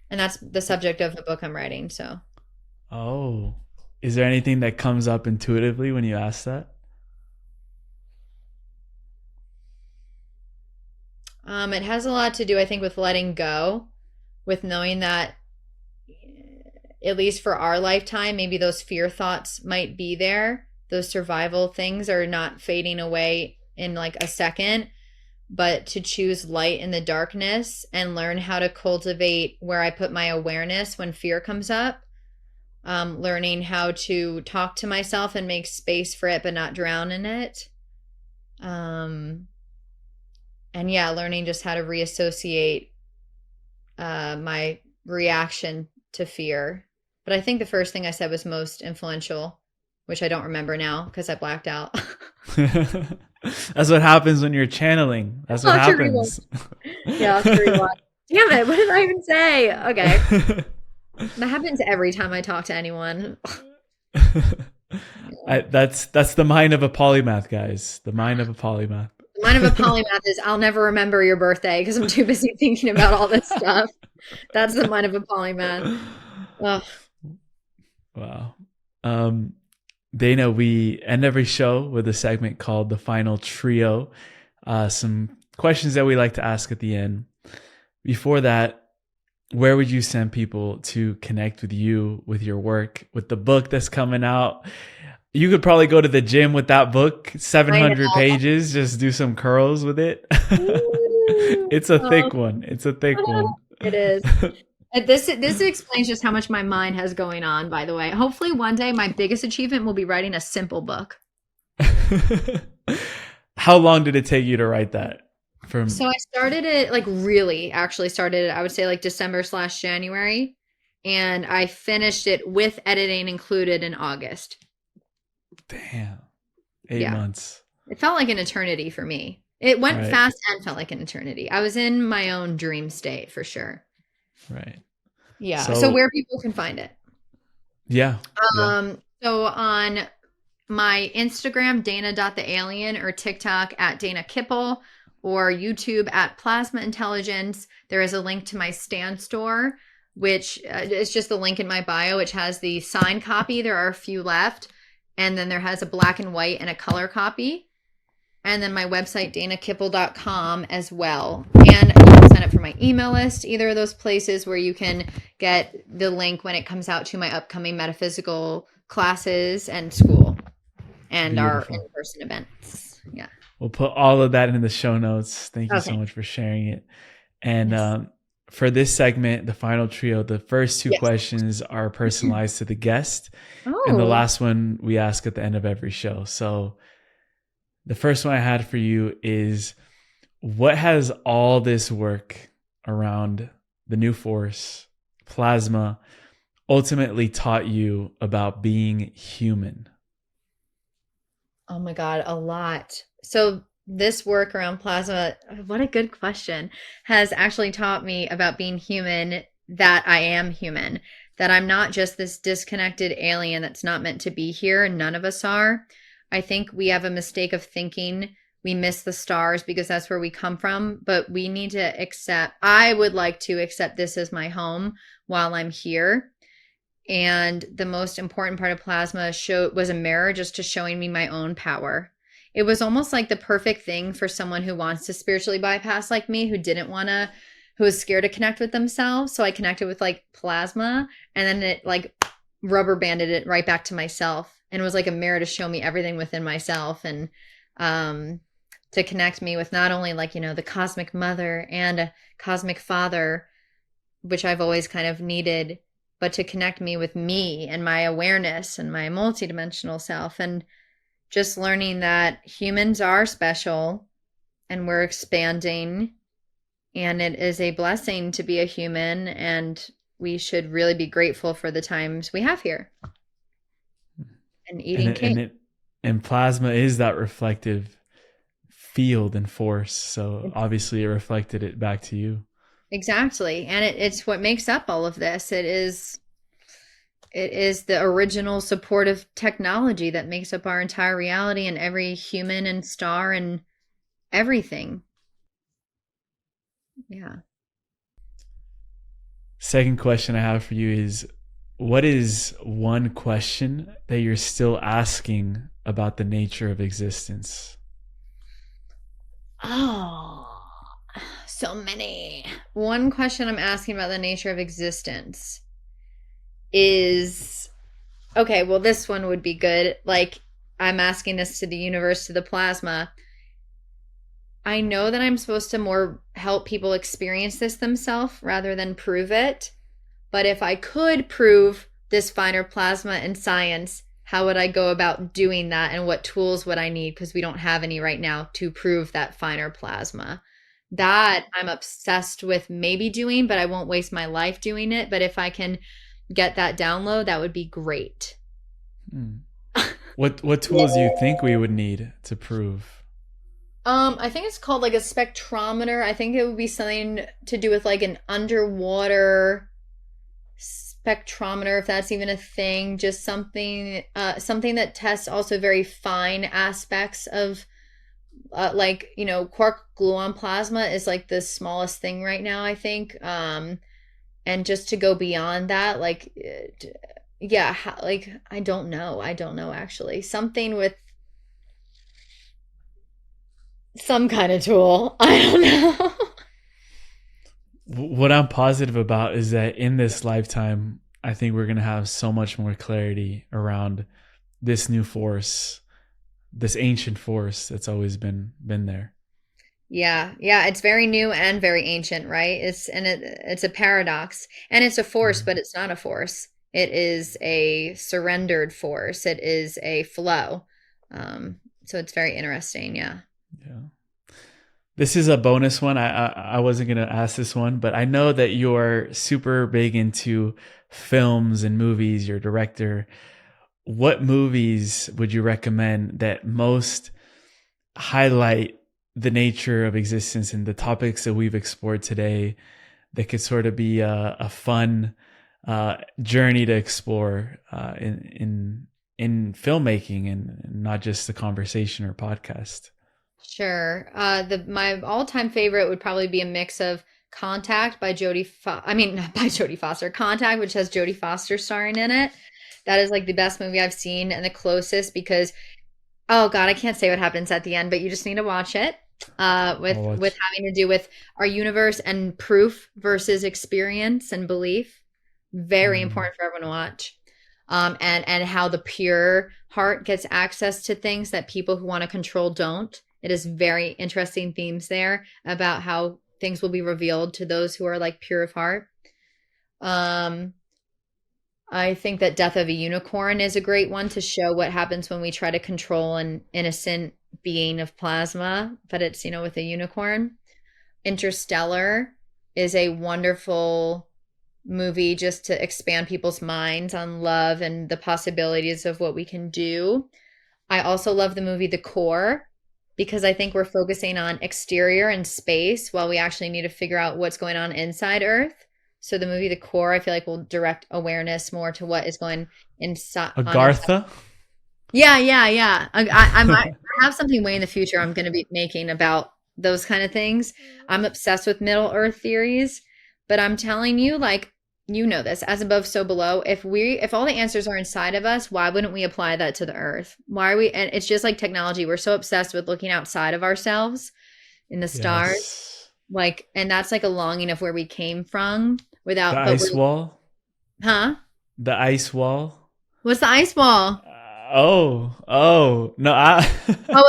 And that's the subject of the book I'm writing. So, Oh, is there anything that comes up intuitively when you ask that? it has a lot to do, I think, with letting go, with knowing that at least for our lifetime, maybe those fear thoughts might be there. Those survival things are not fading away in like a second, but to choose light in the darkness and learn how to cultivate where I put my awareness when fear comes up. Learning how to talk to myself and make space for it, but not drown in it. Um, and yeah, learning just how to reassociate my reaction to fear. But I think the first thing I said was most influential, which I don't remember now because I blacked out. That's what happens when you're channeling. That's what I'll have to rewatch. happens. Yeah, I'll have to rewatch. Damn it, what did I even say? Okay. That happens every time I talk to anyone. That's the mind of a polymath, guys. The mind of a polymath. The mind of a polymath is I'll never remember your birthday because I'm too busy thinking about all this stuff. That's the mind of a polymath. Ugh. Wow. Dana, we end every show with a segment called the final trio. Some questions that we like to ask at the end. Before that, where would you send people to connect with you, with your work, with the book that's coming out? You could probably go to the gym with that book, 700 pages, just do some curls with it. It's a thick one. It's a thick one. It is. This explains just how much my mind has going on, by the way. Hopefully one day my biggest achievement will be writing a simple book. How long did it take you to write that? So I started it actually started it, I would say like December/January. And I finished it with editing included in August. Damn. 8 months. It felt like an eternity for me. It went Right. fast and felt like an eternity. I was in my own dream state for sure. Right. Yeah. So So where people can find it. yeah. Yeah. So on my Instagram, Dana.thealien, or TikTok at Dana Kippel, or YouTube at Plasma Intelligence, there is a link to my stand store, which is just the link in my bio, which has the signed copy. There are a few left. And then there has a black and white and a color copy. And then my website, danakippel.com as well. And you can sign up for my email list, either of those places where you can get the link when it comes out to my upcoming metaphysical classes and school and our Beautiful. in-person events. Yeah. We'll put all of that in the show notes. Thank you so Okay. much for sharing it. And Yes. for this segment, the final trio, the first two Yes. questions are personalized to the guest, and the Oh, last one we ask at the end of every show. So the first one I had for you is, what has all this work around the new force, plasma, ultimately taught you about being human? oh my God, a lot. So this work around plasma, what a good question, has actually taught me about being human, that I am human, that I'm not just this disconnected alien that's not meant to be here. None of us are. I think we have a mistake of thinking we miss the stars because that's where we come from, but we need to accept, I would like to accept this as my home while I'm here. And the most important part of plasma was a mirror just to showing me my own power. It was almost like the perfect thing for someone who wants to spiritually bypass, like me, who didn't want to, who was scared to connect with themselves. So I connected with like plasma, and then it like rubber banded it right back to myself, and it was like a mirror to show me everything within myself, and um to connect me with not only like, the cosmic mother and a cosmic father, which I've always kind of needed, but to connect me with me and my awareness and my multidimensional self. And just learning that humans are special and we're expanding. And it is a blessing to be a human. And we should really be grateful for the times we have here and And eating it, and cake. it and plasma is that reflective field and force. So obviously it reflected it back to you. Exactly. And it's what makes up all of this. It is the original supportive technology that makes up our entire reality and every human and star and everything. Yeah. Second question I have for you is, what is one question that you're still asking about the nature of existence? Oh, so many. One question I'm asking about the nature of existence is, okay, well, this one would be good. Like, I'm asking this to the universe, to the plasma. I know that I'm supposed to more help people experience this themselves rather than prove it. But if I could prove this finer plasma in science, how would I go about doing that, and what tools would I need? Because we don't have any right now to prove that finer plasma. That I'm obsessed with maybe doing, but I won't waste my life doing it. But if I can get that download, that would be great. Hmm. What tools do you think we would need to prove? I think it's called like a spectrometer. I think it would be something to do with like an underwater spectrometer, if that's even a thing. Just something that tests also very fine aspects of like, quark gluon plasma is like the smallest thing right now, I think. And just to go beyond that, like, yeah, like, I don't know actually. Something with some kind of tool. I don't know. What I'm positive about is that in this lifetime, I think we're going to have so much more clarity around this new force, this ancient force that's always been there. Yeah, yeah, it's very new and very ancient, right? It's a paradox. And it's a force, Mhm. but it's not a force. It is a surrendered force. It is a flow. So it's very interesting, yeah. Yeah. This is a bonus one. I wasn't going to ask this one, but I know that you're super big into films and movies. You're a director. What movies would you recommend that most highlight the nature of existence and the topics that we've explored today, that could sort of be a fun journey to explore in filmmaking, and not just the conversation or podcast. Sure. My all-time favorite would probably be a mix of Contact by I mean, not by Jodie Foster, Contact, which has Jodie Foster starring in it. That is like the best movie I've seen and the closest because, oh God, I can't say what happens at the end, but you just need to watch it. With having to do with our universe and proof versus experience and belief. Very important for everyone to watch. And how the pure heart gets access to things that people who want to control don't. It is very interesting themes there about how things will be revealed to those who are like pure of heart. I think that Death of a Unicorn is a great one to show what happens when we try to control an innocent being of plasma, but it's, with a unicorn. Interstellar is a wonderful movie just to expand people's minds on love and the possibilities of what we can do. I also love the movie The Core because I think we're focusing on exterior and space while we actually need to figure out what's going on inside Earth. So the movie The Core, I feel like, will direct awareness more to what is going inside. Agartha? Yeah. I might have something way in the future I'm going to be making about those kind of things. I'm obsessed with Middle Earth theories, but I'm telling you, like, this, as above, so below. If all the answers are inside of us, why wouldn't we apply that to the Earth? Why are we? And it's just like technology. We're so obsessed with looking outside of ourselves in the stars. Yes. Like, and that's like a longing of where we came from without the ice wall. Huh? The ice wall. What's the ice wall? No. Oh,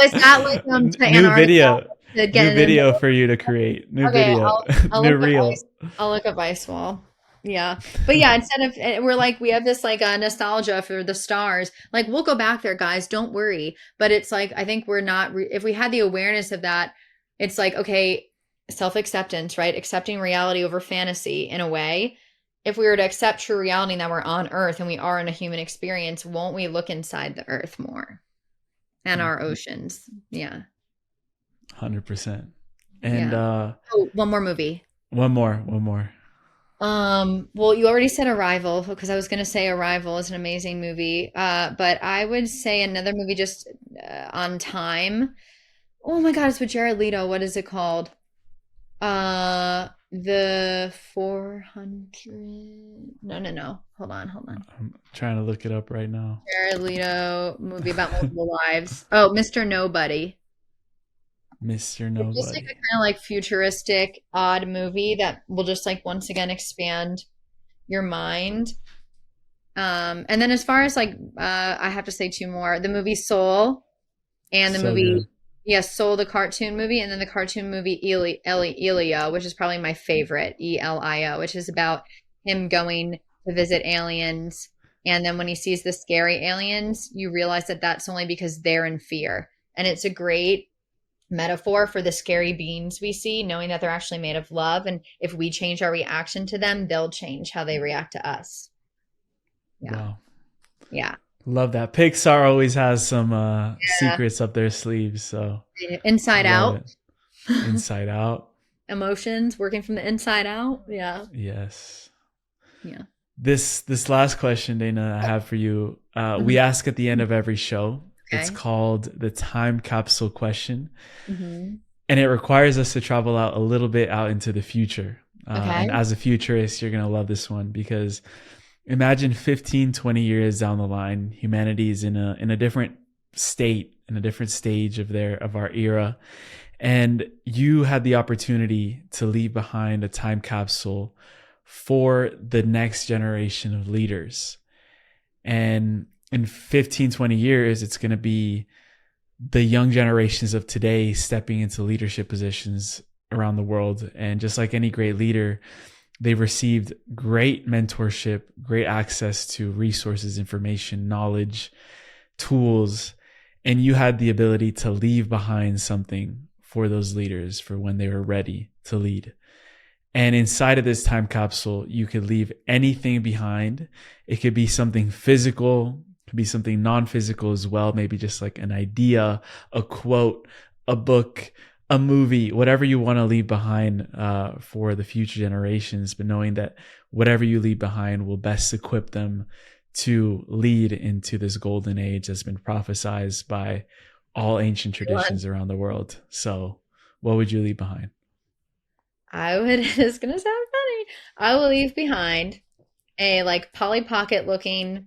is that like new video? New video for you to create. New video. I'll new reel. I'll look up ice wall. Yeah. But yeah, instead of, we're like, we have this like nostalgia for the stars. Like, we'll go back there, guys. Don't worry. But it's like, I think we're not, if we had the awareness of that, it's like, okay, self-acceptance, right? Accepting reality over fantasy in a way. If we were to accept true reality that we're on Earth and we are in a human experience, won't we look inside the Earth more and our oceans? Yeah. 100%. And one more movie. One more. Well, you already said Arrival, because I was going to say Arrival is an amazing movie. But I would say another movie just on time. Oh my God, it's with Jared Leto. What is it called? The 400. No. Hold on. I'm trying to look it up right now. Jared Leto movie about multiple lives. Oh, Mr. Nobody. Mr. Nobody. It's just like a kind of like futuristic, odd movie that will just like once again expand your mind. And then as far as like, I have to say two more: the movie Soul, and the movie, good. Yes, Soul, the cartoon movie, and then the cartoon movie Elio, which is probably my favorite, Elio, which is about him going to visit aliens, and then when he sees the scary aliens, you realize that that's only because they're in fear, and it's a great metaphor for the scary beings we see, knowing that they're actually made of love, and if we change our reaction to them, they'll change how they react to us. Wow. Yeah. Love that. Pixar always has some secrets up their sleeves. So Inside Out. Inside Out. Emotions working from the inside out. Yeah. Yes. Yeah. This last question, Dana, I have for you. We ask at the end of every show. Okay. It's called the time capsule question. Mm-hmm. And it requires us to travel out a little bit out into the future. And as a futurist, you're going to love this one, because imagine 15, 20 years down the line, humanity is in a different state, in a different stage of our era. And you had the opportunity to leave behind a time capsule for the next generation of leaders. And in 15, 20 years, it's going to be the young generations of today stepping into leadership positions around the world. And just like any great leader, they've received great mentorship, great access to resources, information, knowledge, tools, and you had the ability to leave behind something for those leaders for when they were ready to lead. And inside of this time capsule, you could leave anything behind. It could be something physical, it could be something non-physical as well, maybe just like an idea, a quote, a book, a movie, whatever you want to leave behind for the future generations, but knowing that whatever you leave behind will best equip them to lead into this golden age that's been prophesized by all ancient traditions around the world. So, what would you leave behind? I would, it's gonna sound funny. I will leave behind a like Polly Pocket looking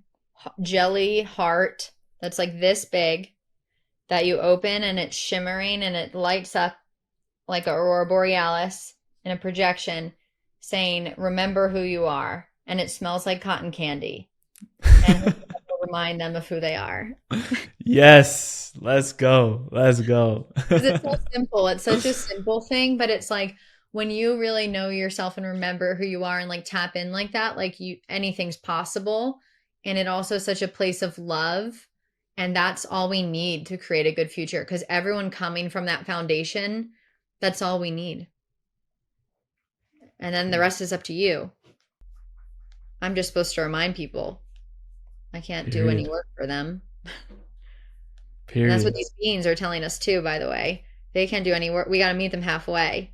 jelly heart that's like this big that you open and it's shimmering and it lights up like a aurora borealis in a projection saying, "Remember who you are." And it smells like cotton candy. And will remind them of who they are. Yes, let's go. Let's go. Because it's so simple. It's such a simple thing, but it's like when you really know yourself and remember who you are and like tap in like that, like you anything's possible. And it also is such a place of love. And that's all we need to create a good future. Because everyone coming from that foundation, that's all we need. And then the rest is up to you. I'm just supposed to remind people. I can't do any Period. work for them. And that's what Period. these beings are telling us too, by the way. They can't do any work. We got to meet them halfway.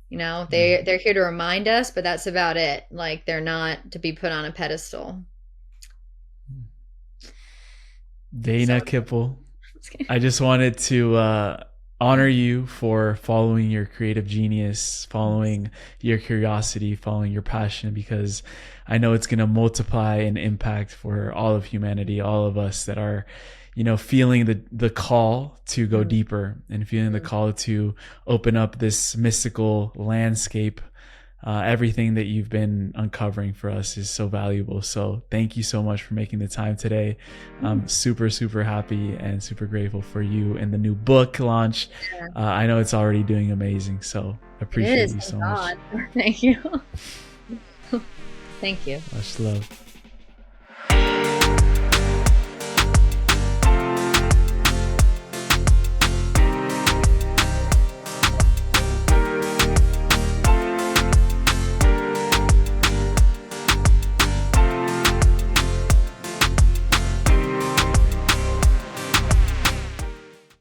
You know, they're here to remind us, but that's about it. Like they're not to be put on a pedestal. So Dana Kippel, I just wanted to honor you for following your creative genius, following your curiosity, following your passion, because I know it's going to multiply and impact for all of humanity, all of us that are, feeling the call to go deeper and feeling the call to open up this mystical landscape. Everything that you've been uncovering for us is so valuable. So thank you so much for making the time today. I'm super, super happy and super grateful for you and the new book launch. I know it's already doing amazing. So it appreciate is. you Thank so much. God. Thank you. Thank you. Much love.